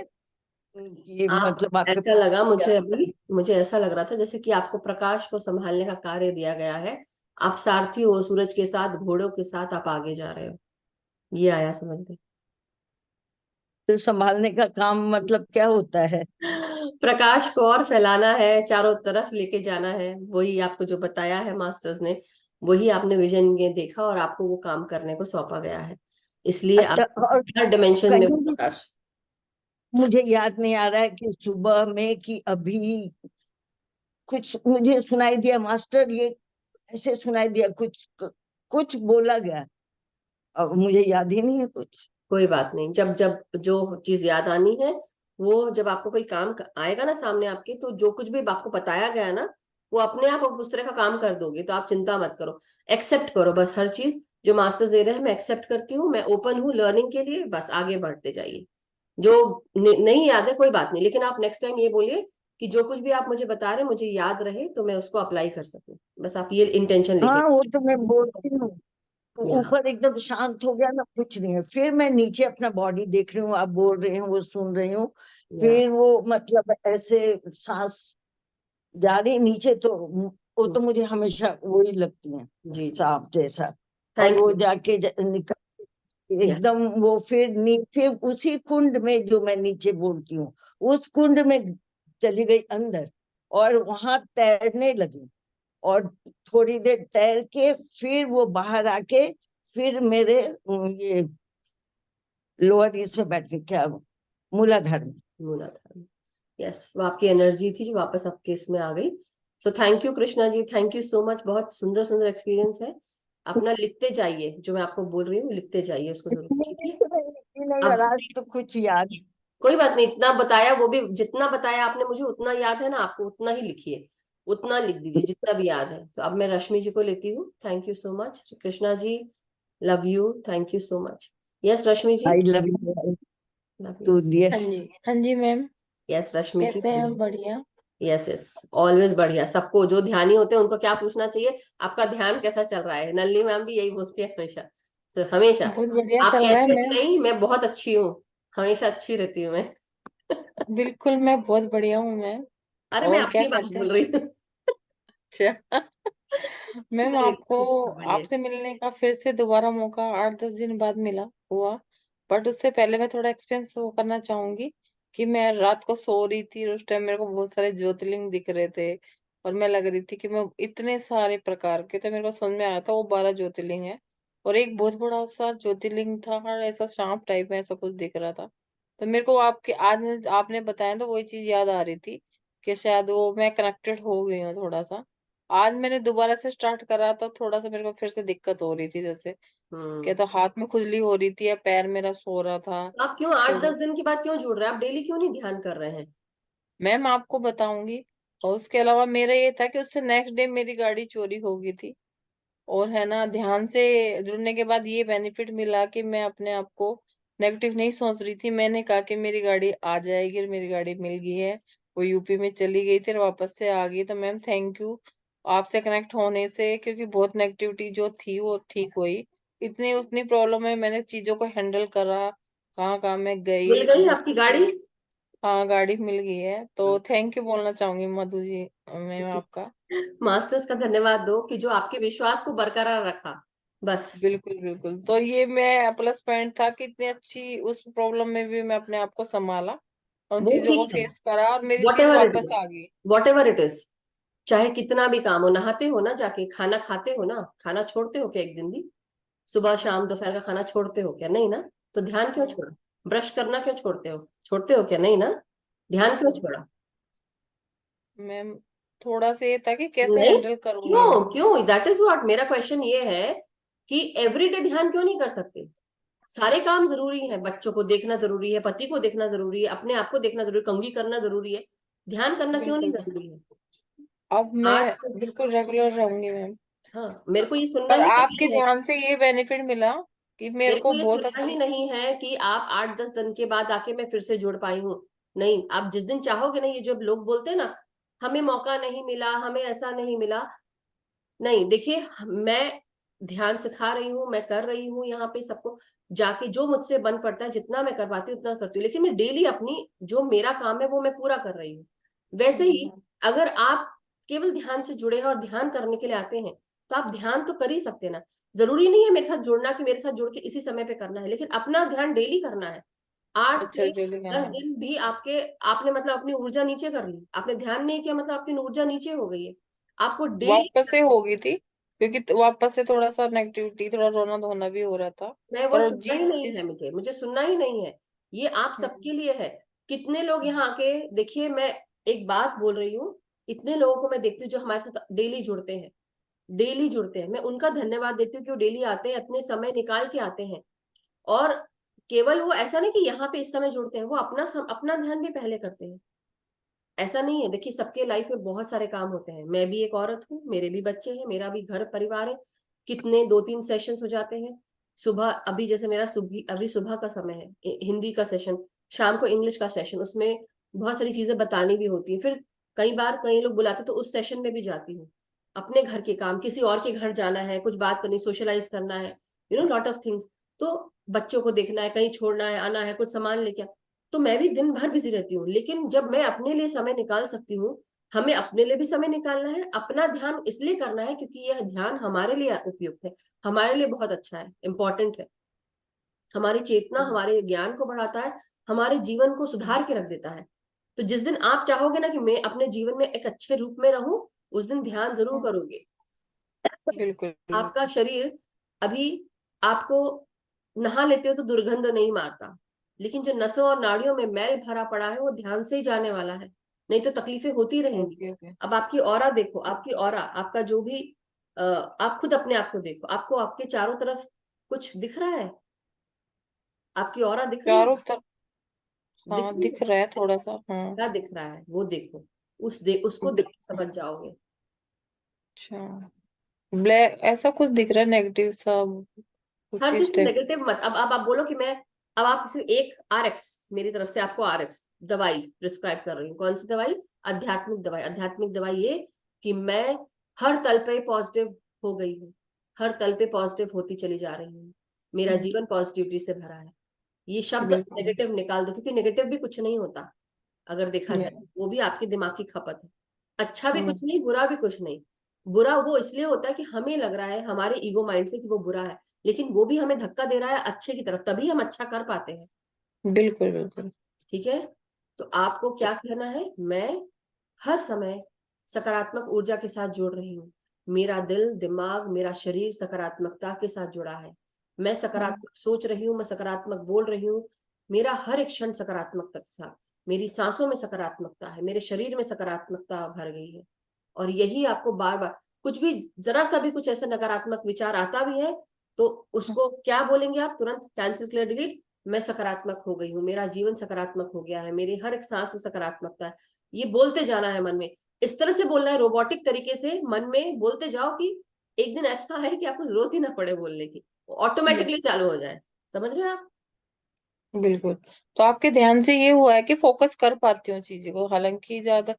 कि आप, मतलब आपके ऐसा पास लगा क्या मुझे होता अभी, मुझे ऐसा लग रहा था जैसे कि आपको प्रकाश को संभालने का कार्य दिया गया है। आप सारथी हो, सूरज के साथ, घोड़ों के साथ आप आगे जा रहे हो। ये आया समझ में। तो संभालने का काम मतलब क्या होता है? प्रकाश को और फैलाना है, चारों तरफ लेके जाना है, वही आपको जो बताया है मास्टर्स ने, वही आपने विजन में देखा और आपको वो काम करने को सौंपा गया है। इसलिए अच्छा, आप और हर डिमेंशन में कहीं भी प्रकाश। मुझे याद नहीं आ रहा है कि सुबह में कि अभी कुछ मुझे सुनाई दिया मास्टर, ये ऐसे सुनाई दिया, कुछ कुछ बोला गया, अब मुझे याद ही नहीं है कुछ। कोई बात नहीं, जब जब जो चीज याद आनी है, वो जब आपको कोई काम आएगा ना सामने आपके, तो जो कुछ भी आपको बताया गया ना, वो अपने आप उस तरह का काम कर दोगे। तो आप चिंता मत करो, एक्सेप्ट करो बस। हर चीज जो मास्टर्स दे रहे हैं मैं एक्सेप्ट करती हूँ, मैं ओपन हूँ लर्निंग के लिए, बस आगे बढ़ते जाइए। जो नहीं याद है कोई बात नहीं, लेकिन आप नेक्स्ट टाइम ये बोलिए कि जो कुछ भी आप मुझे बता रहे हैं मुझे याद रहे, तो मैं उसको अप्लाई कर सकूं। बस आप ये इंटेंशन लेके। हाँ, वो तो मैं बोलती हूँ। तो या ऊपर एकदम शांत हो गया ना, कुछ नहीं है। फिर मैं नीचे अपना बॉडी देख रही हूँ, आप बोल रहे हैं वो सुन रही हूँ। या फिर वो मतलब ऐसे सांस जा रही नीचे, तो वो तो मुझे हमेशा वही लगती है, जी जी। सांप जैसा। और थैंक वो यू। जाके निकल या एकदम, वो फिर नीचे उसी कुंड में, जो मैं नीचे बोलती हूँ, उस कुंड में चली गई अंदर, और वहां तैरने लगी। और थोड़ी देर तैर के फिर वो बाहर आके फिर मेरे ये लोअर ईस्ट में बैठ के, क्या मूलाधार में। बोला था। यस, वो आपकी एनर्जी थी जो वापस आपके इसमें आ गई। So thank you Krishna ji, thank you so much. बहुत सुंदर सुंदर एक्सपीरियंस है। अपना लिखते जाइए, जो मैं आपको बोल रही हूँ लिखते जाइए उसको जरूर, ठीक है। नहीं, और अब आज तो कुछ याद। कोई बात नहीं, इतना बताया, वो भी जितना बताया आपने मुझे उतना याद है ना, आपको उतना ही लिखिए, उतना लिख दीजिए जितना भी याद है। तो अब मैं रश्मि जी को लेती हूँ। Thank you so much Krishna ji, love you, thank you so much. Yes Rashmi ji, I love you love to you. Dear. हाँ जी मैम, यस रश्मि जी, कैसे हैं आप? बढ़िया। यस यस, ऑलवेज बढ़िया। सबको जो ध्यानी होते हैं उनको क्या पूछना चाहिए, आपका ध्यान कैसा चल रहा है? नल्ली मैम भी यही बोलती है हमेशा। हमेशा बहुत बढ़िया आप चल रहा है कैसे हो? मैम। नहीं, मैं बहुत अच्छी हूँ, हमेशा अच्छी रहती हूँ मैं। बिल्कुल मैं बहुत बढ़िया हूँ मैम। अरे मैं और क्या अपनी बात कहते बोल हैं? रही हूँ। अच्छा। मैम नहीं, आपको, बोलिए। आपसे मिलने का फिर से दोबारा मौका 8-10 दिन बाद मिला हुआ। बट उससे पहले मैं थोड़ा एक्सपीरियंस वो करना चाहूंगी कि मैं रात को सो रही थी और उस टाइम मेरे को बहुत सारे ज्योतिर्लिंग दिख रहे थे। और मैं लग रही थी कि मैं इतने सारे प्रकार के, तो मेरे को समझ में आ रहा था वो 12 ज्योतिर्लिंग है। और एक बहुत बड़ा सा ज्योतिर्लिंग था और ऐसा सांप टाइप में ऐसा कुछ दिख रहा था। तो मेरे को आपके आज आपने बताया तो वही चीज याद आ रही थी कि शायद वो मैं कनेक्टेड हो गई हूँ थोड़ा सा। आज मैंने दोबारा से स्टार्ट करा तो थोड़ा सा मेरे को फिर से दिक्कत हो रही थी, जैसे क्या हम्म। तो हाथ में खुजली हो रही थी या पैर मेरा सो रहा था। आप क्यों 8-10 तो दिन के बाद क्यों जुड़ रहे हैं? आप डेली क्यों नहीं ध्यान कर रहे हैं? मैम आपको बताऊंगी। और उसके अलावा मेरा ये था कि उससे नेक्स्ट डे मेरी गाड़ी चोरी हो गई थी। और है ना, ध्यान से जुड़ने के बाद ये बेनिफिट मिला कि मैं अपने आप को नेगेटिव नहीं सोच रही थी। मैंने कहा कि मेरी गाड़ी आ जाएगी और मेरी गाड़ी मिल गई है। वो यूपी में चली गई थी और वापस से आ गई। तो मैम थैंक यू आपसे कनेक्ट होने से, क्योंकि बहुत नेगेटिविटी जो थी वो ठीक हुई। इतनी उतनी प्रॉब्लम है, मैंने चीजों को हैंडल करा। कहाँ कहाँ मैं मिल गई गई बहुत आपकी कुछ। गाड़ी? हाँ गाड़ी मिल गई है, तो थैंक यू बोलना चाहूंगी मधु जी मैम आपका। मास्टर्स का धन्यवाद दो कि जो आपके विश्वास को बरकरार रखा, बस। बिल्कुल बिल्कुल, तो ये मैं प्लस पॉइंट था कि इतनी अच्छी उस प्रॉब्लम में भी मैं अपने आप को संभाला और उन वो चीजों को ठीक है, फेस करा और मेरी वॉट चीज एवर इट वापस इज, आ गई। वॉट एवर इट इज, चाहे कितना भी काम हो, नहाते हो ना जाके, खाना खाते हो ना, खाना छोड़ते हो क्या एक दिन भी? सुबह शाम दोपहर का खाना छोड़ते हो क्या? नहीं ना। तो ध्यान क्यों छोड़ा? ब्रश करना क्यों छोड़ते हो? छोड़ते हो क्या? नहीं ना। ध्यान क्यों छोड़ा? मैम थोड़ा सा ये था कि कैसे नहीं, हैंडल करूंगी क्यों मैं। क्यों? दैट इज व्हाट मेरा क्वेश्चन ये है कि एवरीडे ध्यान क्यों नहीं कर सकते? सारे काम जरूरी है, बच्चों को देखना जरूरी है, पति को देखना जरूरी है, अपने आप को देखना जरूरी है, कंघी करना जरूरी है। ध्यान करना क्यों नहीं बिल्कुल बिल्कुल। जरूरी है? अब आठ मैं से, बिल्कुल रेगुलर रहूंगी मैम। हाँ, मेरे को ये सुनना पर ही आपके नहीं है। ध्यान से ये बेनिफिट मिला कि मेरे मेरे को को ये बहुत सुनना ही अच्छी। नहीं है कि आप 8-10 दिन के बाद आके मैं फिर से जुड़ पाई हूँ। नहीं, आप जिस दिन चाहोगे ना, ये जो लोग बोलते हैं ना, हमें मौका नहीं मिला, हमें ऐसा नहीं मिला। नहीं, देखिए, मैं ध्यान सिखा रही हूँ, मैं कर रही हूँ यहाँ पे सबको जाके, जो मुझसे बन पड़ता है, जितना मैं कर पाती हूँ उतना करती हूँ, लेकिन मैं डेली अपनी जो मेरा काम है वो मैं पूरा कर रही हूँ। वैसे ही अगर आप केवल ध्यान से जुड़े हैं और ध्यान करने के लिए आते हैं, तो आप ध्यान तो कर ही सकते हैं ना। जरूरी नहीं है मेरे साथ जुड़ना कि मेरे साथ जुड़ के इसी समय पे करना है, लेकिन अपना ध्यान डेली करना है। आठ अच्छा से डेली दस करना है। दिन भी आपके, आपने मतलब अपनी ऊर्जा नीचे कर ली, आपने ध्यान नहीं किया मतलब आपकी ऊर्जा नीचे हो गई है। आपको डेली, वापस से हो गई थी क्योंकि वापस से थोड़ा सा नेगेटिविटी, थोड़ा रोना धोना भी हो रहा था। मैं वो पर सुनना ही जिस नहीं चीज है, मुझे सुनना ही नहीं है। ये आप सबके लिए है। कितने लोग यहाँ आके, देखिए मैं एक बात बोल रही हूँ, इतने लोगों को मैं देखती हूँ जो हमारे साथ डेली जुड़ते हैं, डेली जुड़ते हैं। मैं उनका धन्यवाद देती हूँ कि वो डेली आते हैं, अपने समय निकाल के आते हैं। और केवल वो ऐसा नहीं कि यहाँ पे इस समय जुड़ते हैं, वो अपना ध्यान भी पहले करते हैं। ऐसा नहीं है, देखिए सबके लाइफ में बहुत सारे काम होते हैं। मैं भी एक औरत हूँ, मेरे भी बच्चे हैं, मेरा भी घर परिवार है। कितने 2-3 सेशंस हो जाते हैं सुबह। अभी जैसे मेरा सुबह, अभी सुबह का समय है, हिंदी का सेशन, शाम को इंग्लिश का सेशन, उसमें बहुत सारी चीजें बतानी भी होती है। फिर कई बार कई लोग बुलाते तो उस सेशन में भी जाती हूँ। अपने घर के काम, किसी और के घर जाना है, कुछ बात करनी, सोशलाइज करना है, लॉट ऑफ थिंग्स। तो बच्चों को देखना है, कहीं छोड़ना है, आना है, कुछ सामान लेके, तो मैं भी दिन भर बिजी रहती हूँ। लेकिन जब मैं अपने लिए समय निकाल सकती हूँ, हमें अपने लिए भी समय निकालना है, अपना ध्यान इसलिए करना है क्योंकि यह ध्यान हमारे लिए उपयुक्त है, हमारे लिए बहुत अच्छा है, इंपॉर्टेंट है। हमारी चेतना, हमारे ज्ञान को बढ़ाता है, हमारे जीवन को सुधार के रख देता है। तो जिस दिन आप चाहोगे ना कि मैं अपने जीवन में एक अच्छे रूप में रहूं, उस दिन ध्यान जरूर करोगे। बिल्कुल आपका बिल्कुल। शरीर अभी, आपको नहा लेते हो तो दुर्गंध नहीं मारता, लेकिन जो नसों और नाड़ियों में मैल भरा पड़ा है वो ध्यान से ही जाने वाला है, नहीं तो तकलीफें होती रहेंगी। Okay okay. अब आपकी ऑरा देखो, आपकी ऑरा, आपका जो भी, आप खुद अपने आप को देखो, आपको आपके चारों तरफ कुछ दिख रहा है? आपकी ऑरा दिख रही चारों है? तरफ दिख हाँ रही दिख है? रहा है थोड़ा सा हाँ। क्या दिख रहा है वो देखो, उसको देख के बिल्कुल। समझ जाओगे। अच्छा ब्लैक ऐसा कुछ दिख रहा है नेगेटिव सा कुछ हर ही चीज में स्टेप। नेगेटिव मत। अब आप बोलो कि मैं, अब आप सिर्फ एक आरएक्स, मेरी तरफ से आपको आरएक्स दवाई प्रिस्क्राइब कर रही हूँ। कौन सी दवाई? आध्यात्मिक दवाई। आध्यात्मिक दवाई ये कि मैं हर तल पे पॉजिटिव हो गई हूँ, हर तल पे पॉजिटिव होती चली जा रही हूँ, मेरा जीवन पॉजिटिविटी से भरा है। ये शब्द बिल्कुल। नेगेटिव निकाल दो, क्योंकि नेगेटिव भी कुछ नहीं होता अगर देखा जाए, Yeah. वो भी आपकी दिमाग की खपत है। अच्छा भी हम्म। कुछ नहीं, बुरा भी कुछ नहीं। बुरा वो इसलिए होता है कि हमें लग रहा है हमारे ईगो माइंड से कि वो बुरा है, लेकिन वो भी हमें धक्का दे रहा है अच्छे की तरफ, तभी हम अच्छा कर पाते हैं। बिल्कुल बिल्कुल। ठीक है, तो आपको क्या कहना है? मैं हर समय सकारात्मक ऊर्जा के साथ जुड़ रही हूँ, मेरा दिल दिमाग मेरा शरीर सकारात्मकता के साथ जुड़ा है, मैं सकारात्मक सोच रही हूँ, मैं सकारात्मक बोल रही हूँ, मेरा हर एक क्षण सकारात्मकता के साथ, मेरी सांसों में सकारात्मकता है, मेरे शरीर में सकारात्मकता भर गई है। और यही आपको बार बार, कुछ भी जरा सा भी कुछ ऐसा नकारात्मक विचार आता भी है तो उसको क्या बोलेंगे आप? तुरंत कैंसिल, क्लियर, डिलीट। मैं सकारात्मक हो गई हूँ, मेरा जीवन सकारात्मक हो गया है, मेरी हर एक सांस में सकारात्मकता है। ये बोलते जाना है मन में, इस तरह से बोलना है, रोबोटिक तरीके से मन में बोलते जाओ कि एक दिन ऐसा है कि आपको जरूरत ही ना पड़े बोलने की, ऑटोमेटिकली चालू हो जाए। समझ रहे हैं आप? बिल्कुल। तो आपके ध्यान से ये हुआ है कि फोकस कर पाती हूँ चीजों को, हालांकि ज्यादा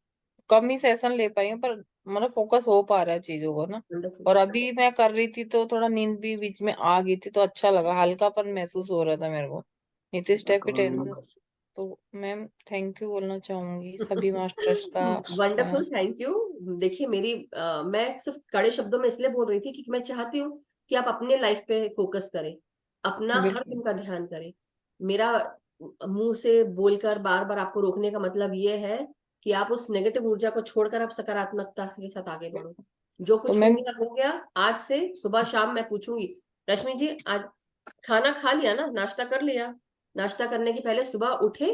कम ही सेशन ले पाई हूँ, पर मतलब फोकस हो पा रहा है चीजों को ना। वंडरफुल। और अभी मैं कर रही थी तो थोड़ा नींद भी बीच में आ गई थी, तो अच्छा लगा, हल्कापन महसूस हो रहा था मेरे को, नहीं तो इस टाइप की टेंशन। तो मैम थैंक यू बोलना चाहूंगी सभी मास्टर्स का। Wonderful, thank you. देखिए मेरी मैं सिर्फ कड़े शब्दों में इसलिए बोल रही थी कि मैं चाहती हूँ कि आप अपने लाइफ पे फोकस करें, अपना हर बिल्कुल। दिन का ध्यान करें। मेरा मुंह से बोलकर बार बार आपको रोकने का मतलब ये है कि आप उस नेगेटिव ऊर्जा को छोड़कर आप सकारात्मकता के साथ आगे बढ़ो। जो तो कुछ हो मैम गया हो गया। आज से सुबह शाम मैं पूछूंगी, रश्मि जी आज खाना खा लिया ना, नाश्ता कर लिया? नाश्ता करने के पहले सुबह उठे,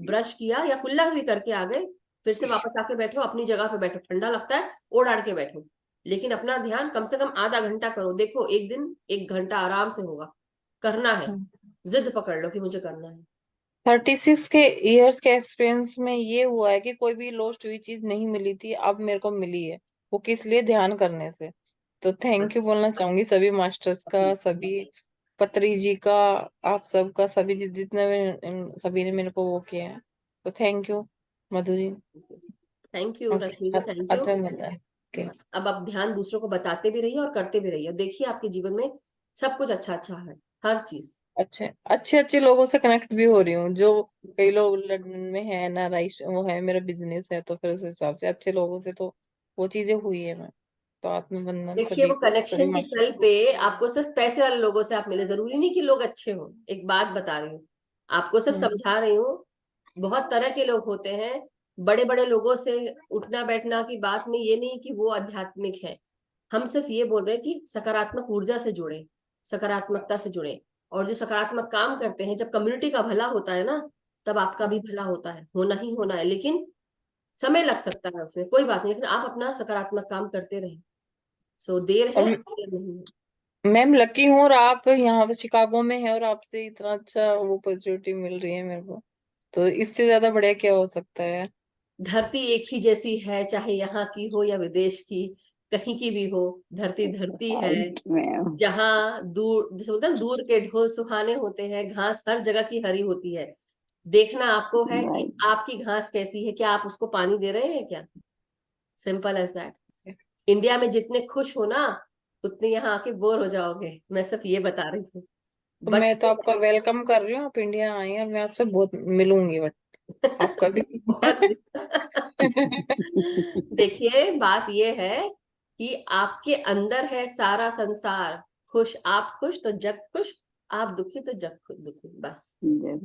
ब्रश किया या कुल्ला भी करके आ गए, फिर से वापस आके बैठो, अपनी जगह पे बैठो, ठंडा लगता है ओढ़ आड़ के बैठो, लेकिन अपना ध्यान कम से कम आधा घंटा करो। देखो एक दिन 1 घंटा आराम से होगा, करना है, जिद पकड़ लो कि मुझे करना है। 36 के इयर्स के एक्सपीरियंस में ये हुआ है कि कोई भी लॉस्ट हुई चीज नहीं मिली थी, अब मेरे को मिली है, वो किस लिए? ध्यान करने से। तो थैंक यू बस बोलना चाहूंगी सभी मास्टर्स का, सभी पत्री जी का, आप सबका, सभी जितने भी सभी ने मेरे को वो किया है, तो thank you Madhu ji. Thank you Rashmi ji, thank you. Okay. अब आप ध्यान दूसरों को बताते भी रहिए और करते भी रहिए, देखिए आपके जीवन में सब कुछ अच्छा अच्छा है, हर चीज। अच्छे अच्छे अच्छे लोगों से कनेक्ट भी हो रही हूँ, जो कई लोग लंदन में है ना, राइस वो है, मेरा बिजनेस है, तो फिर उस हिसाब से अच्छे लोगों से तो वो चीजें हुई है। मैं तो आत्मबंधन देखिए सभी वो को, सभी कनेक्शन के मास्टर। तल पे आपको सिर्फ पैसे वाले लोगों से आप मिले, जरूरी नहीं कि लोग अच्छे हों। एक बात बता रही हूँ आपको, सिर्फ समझा रही हूँ, बहुत तरह के लोग होते हैं। बड़े बड़े लोगों से उठना बैठना की बात में ये नहीं कि वो आध्यात्मिक है, हम सिर्फ ये बोल रहे हैं कि सकारात्मक ऊर्जा से जुड़े, सकारात्मकता से जुड़े। और जो सकारात्मक काम करते हैं, जब कम्युनिटी का भला होता है ना, तब आपका भी भला होता है, होना ही होना है, लेकिन समय लग सकता है उसमें, कोई बात नहीं, लेकिन आप अपना सकारात्मक काम करते रहें। सो देर है, और देर नहीं है। मैम लकी हूँ, और आप यहाँ पे शिकागो में है, और आपसे इतना अच्छा वो अपॉर्चुनिटी मिल रही है मेरे को, तो इससे ज्यादा बढ़िया क्या हो सकता है। धरती एक ही जैसी है, चाहे यहाँ की हो या विदेश की, कहीं की भी हो, धरती धरती है। Right ma'am. जहाँ दूर, जैसे बोलते हैं दूर के ढोल सुहाने होते हैं, घास हर जगह की हरी होती है। देखना आपको है कि राइट। आपकी घास कैसी है, क्या आप उसको पानी दे रहे हैं क्या? Simple as that. इंडिया में जितने खुश हो ना, उतने यहाँ आके बोर हो जाओगे, मैं सिर्फ ये बता रही हूँ। तो बट मैं तो आपका वेलकम कर रही हूँ, आप इंडिया आए, और मैं आपसे बहुत मिलूंगी, बट आपका भी। बहुत देखिए बात ये है कि आपके अंदर है सारा संसार, खुश आप खुश तो जग खुश, आप दुखी तो जग खुद दुखी, बस। ठीक है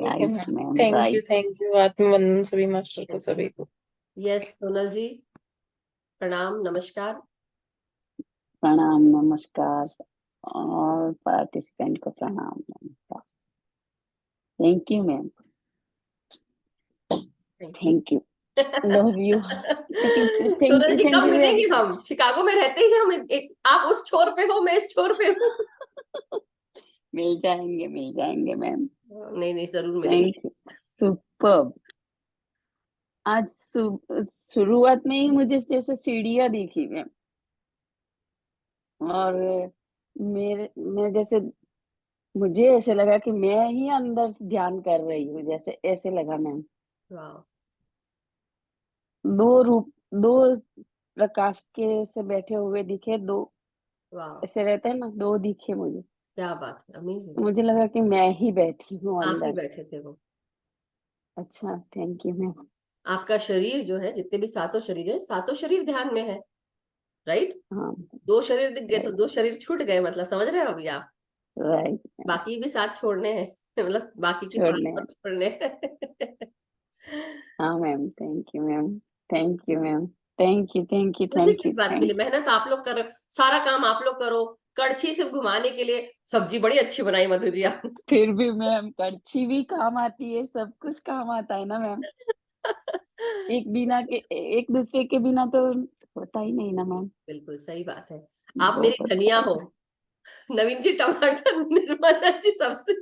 right ma'am, ma'am, right. Thank you आत्मबंधन सभी मास्टर को, सभी को। यस सोनल जी, प्रणाम, नमस्कार। प्रणाम नमस्कार, और पार्टिसिपेंट को प्रणाम नमस्कार। Thank you ma'am, thank you, love you, thank you, thank Sonal you, जी थैंक कब यू वेरी मिलेंगे? हम मच। शिकागो में रहते ही, हम आप उस छोर पे हो, मैं इस छोर पे हूँ। मिल जाएंगे मैम। नहीं नहीं, जरूर मिलेंगे। Thank you, superb. आज शुरुआत में ही मुझे जैसे सीढ़ियां दिखी मैम, और मैं जैसे मुझे ऐसे लगा कि मैं ही अंदर से ध्यान कर रही हूँ, जैसे ऐसे लगा मैम। वाह, दो रूप, दो प्रकाश के से बैठे हुए दिखे, दो वाह, ऐसे रहते हैं ना, दो दिखे मुझे। क्या बात है, अमेजिंग। तो मुझे लगा कि मैं ही बैठी हूँ आप ही अंदर। बैठे थे वो। अच्छा, थैंक यू मैम। आपका शरीर जो है, जितने भी सातों शरीर है, सातों शरीर ध्यान में है, राइट। हाँ, दो शरीर दिख गए तो राइट, दो शरीर छूट गए, मतलब समझ रहे हो अभी आप। राइट। बाकी भी सात छोड़ने हैं मतलब बाकी के पांच छोड़ने, और छोड़ने हैं। हाँ ma'am, thank you ma'am, thank you ma'am, thank you, thank you, मुझे थैंक यू, किस बात के थैंक लिए, मेहनत आप लोग कर रहे हो, सारा काम आप लोग करो, कड़छी सिर्फ घुमाने के लिए। सब्जी बड़ी अच्छी बनाई मधु जी आप। फिर भी मैम कड़छी भी काम आती है, सब कुछ काम आता है ना मैम। एक दूसरे के बिना तो होता ही नहीं ना मैम। बिल्कुल सही बात है। आप मेरी बहुत धनिया हो, सारा। नवीन जी टमाटर, निर्मला जी सब्जी,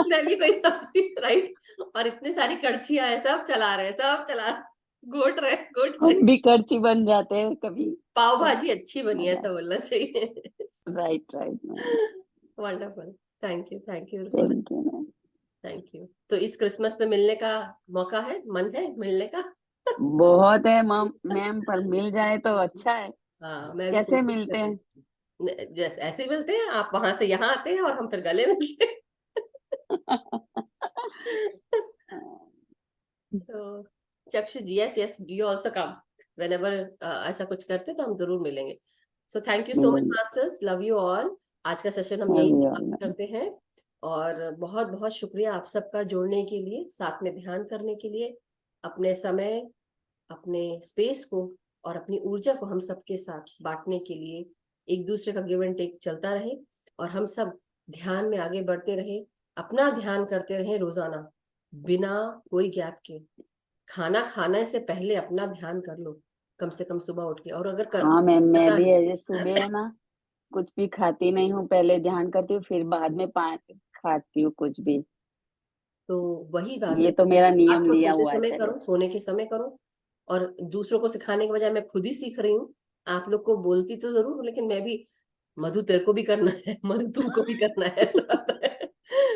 मैं भी कोई सब्जी, राइट। और इतनी सारी कड़छियां हैं, सब चला रहे, सब चला रहे, घोट रहे, घोट रहे। हम भी कड़छी बन जाते हैं कभी। पाव सब भाजी अच्छी बनी है, मजा। ऐसा बोलना चाहिए। Right, right ma'am. Wonderful. Thank you for, thank you ma'am. Thank you. तो इस क्रिसमस में मिलने का मौका है, मन है मिलने का। बहुत है मैम, मैम पर मिल जाए तो अच्छा है। हाँ, मैं भी कैसे कोशिश मिलते हैं? करूंगी। जैसे ऐसे ही मिलते हैं, आप वहां से यहाँ आते हैं और हम फिर गले मिलते हैं। So Chakshu ji, yes yes, you also come whenever ऐसा कुछ करते तो हम जरूर मिलेंगे। So thank you so much मिलेंगे। Masters, love you all. आज का सेशन हम लव यही यू ऑल समाप्त मैम। करते हैं। और बहुत बहुत शुक्रिया आप सबका जुड़ने के लिए, साथ में ध्यान करने के लिए, अपने समय, अपने स्पेस को और अपनी ऊर्जा को हम सबके साथ बांटने के लिए। एक दूसरे का गिव एंड टेक चलता रहे और हम सब ध्यान में आगे बढ़ते रहे, अपना ध्यान करते रहे रोजाना, बिना कोई गैप के। खाना खाने से पहले अपना ध्यान कर लो, कम से कम सुबह उठ के। और अगर हाँ मैम, मैं पता भी है ऐसे सुबह है ना, कुछ भी खाती नहीं हूँ, पहले ध्यान करती हूँ, फिर बाद में पानी खाती हूँ कुछ भी। तो वही बात ये है, तो मेरा नियम आपको लिया सोते हुआ है समय पहले करो, से। सोने के समय करो। और दूसरों को सिखाने के बजाय मैं खुद ही सीख रही हूँ। आप लोग को बोलती तो जरूर हूँ, लेकिन मैं भी, मधु तेरे को भी करना है, मधु तुमको भी करना है, ऐसा होता है।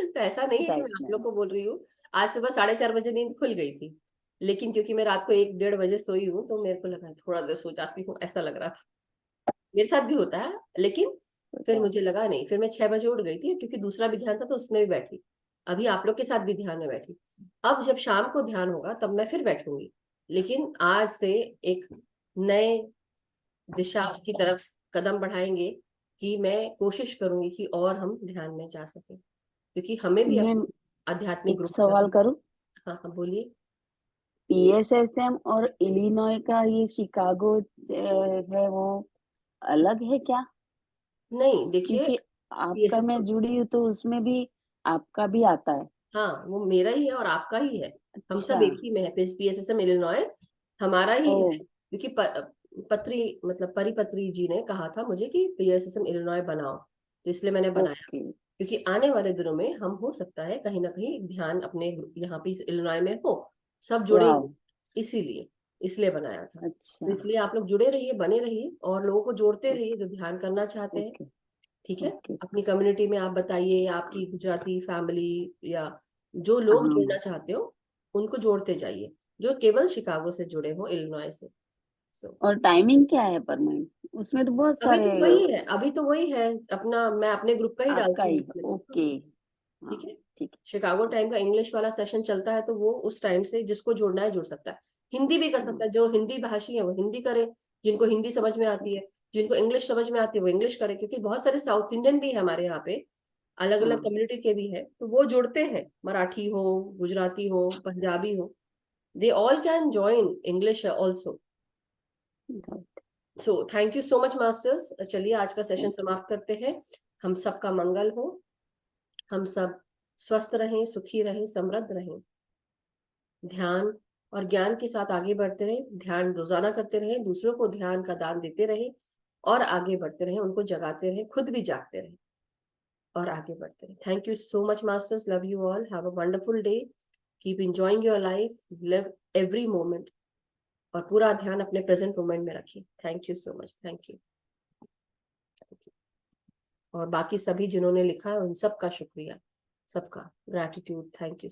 तो ऐसा नहीं है कि मैं राइट आप लोग मैम। को बोल रही हूँ। आज सुबह 4:30 बजे नींद खुल गई थी, लेकिन क्योंकि मैं रात को 1-1:30 बजे सोई हूँ, तो मेरे को लगा थोड़ा देर सो जाती हूँ, ऐसा लग रहा था। मेरे साथ भी होता है, लेकिन फिर मुझे लगा नहीं, फिर मैं 6 बजे उठ गई थी, क्योंकि दूसरा भी ध्यान था तो उसमें भी बैठी। अभी आप लोग के साथ भी ध्यान में बैठी। अब जब शाम को ध्यान होगा तब मैं फिर बैठूंगी। लेकिन आज से एक नए दिशा की तरफ कदम बढ़ाएंगे, कि मैं कोशिश करूंगी कि और हम ध्यान में जा सके, क्योंकि हमें भी मैम, अपनी आध्यात्मिक एक ग्रोथ सवाल करनी। करूँ? हाँ हाँ, बोलिए। पीएसएसएम और इलिनॉय का ये शिकागो है, वो अलग है क्या? नहीं देखिए, क्योंकि आपका मैं पीएसएसएम, जुड़ी हूँ तो उसमें भी आपका भी आता है। हाँ वो मेरा ही है और आपका ही है। हम अच्छा। सब एक ही में है, पीएसएसएम इलिनॉय हमारा ही ओ। है। क्योंकि पत्री मतलब परिपत्री जी ने कहा था मुझे कि पीएसएसएम इलिनॉय बनाओ, तो इसलिए मैंने बनाया। ओके। क्योंकि आने वाले दिनों में हम, हो सकता है कहीं ना कहीं ध्यान अपने यहाँ पे इलिनॉय में हो, सब जुड़ेंगे, वाह। इसीलिए इसलिए बनाया था। तो अच्छा। इसलिए आप लोग जुड़े रहिए, बने रहिए और लोगों को जोड़ते रहिए जो ध्यान करना चाहते हैं। ओके, ठीक है। ओके। अपनी कम्युनिटी में आप बताइए, आपकी गुजराती फैमिली या जो लोग जुड़ना हाँ। चाहते हो, उनको जोड़ते जाइए, जो केवल शिकागो से जुड़े हो, इलिनॉय से। सो और टाइमिंग क्या है पर मैम? उसमें तो बहुत अभी सारे। तो वही है, अभी तो वही है अपना, मैं अपने ग्रुप का ही आपका डालती ही? हूँ उसमें तो। ओके। हाँ, ठीक है। ठीक शिकागो है। टाइम का इंग्लिश वाला सेशन चलता है, तो वो उस टाइम से जिसको जुड़ना है जुड़ सकता है। हिंदी भी कर हाँ, सकता है, जो हिंदी भाषी है वो हिंदी करे, जिनको हिंदी समझ में आती है, जिनको इंग्लिश समझ में आती है वो इंग्लिश करे, क्योंकि बहुत सारे साउथ इंडियन भी है हमारे यहाँ पे, अलग अलग हाँ। कम्युनिटी के भी है, तो वो जुड़ते हैं, मराठी हो, गुजराती हो, पंजाबी हो, they all can join English also. Right. So thank you so much masters, चलिए आज का सेशन थैंक यू। समाप्त करते हैं। हम सबका मंगल हो, हम सब स्वस्थ रहें, सुखी रहें, समृद्ध रहें, ध्यान और ज्ञान के साथ आगे बढ़ते रहें, ध्यान रोजाना करते रहें, दूसरों को ध्यान का दान देते रहें और आगे बढ़ते रहें, उनको जगाते रहें, खुद भी जागते रहें और आगे बढ़ते रहें। Thank you so much masters, love you all, have a wonderful day, keep enjoying your life, live every moment और पूरा ध्यान अपने प्रेजेंट मोमेंट में रखिए। Thank you so much, thank you. और बाकी सभी जिन्होंने लिखा है उन सबका शुक्रिया, सबका ग्रैटिट्यूड, थैंक यू।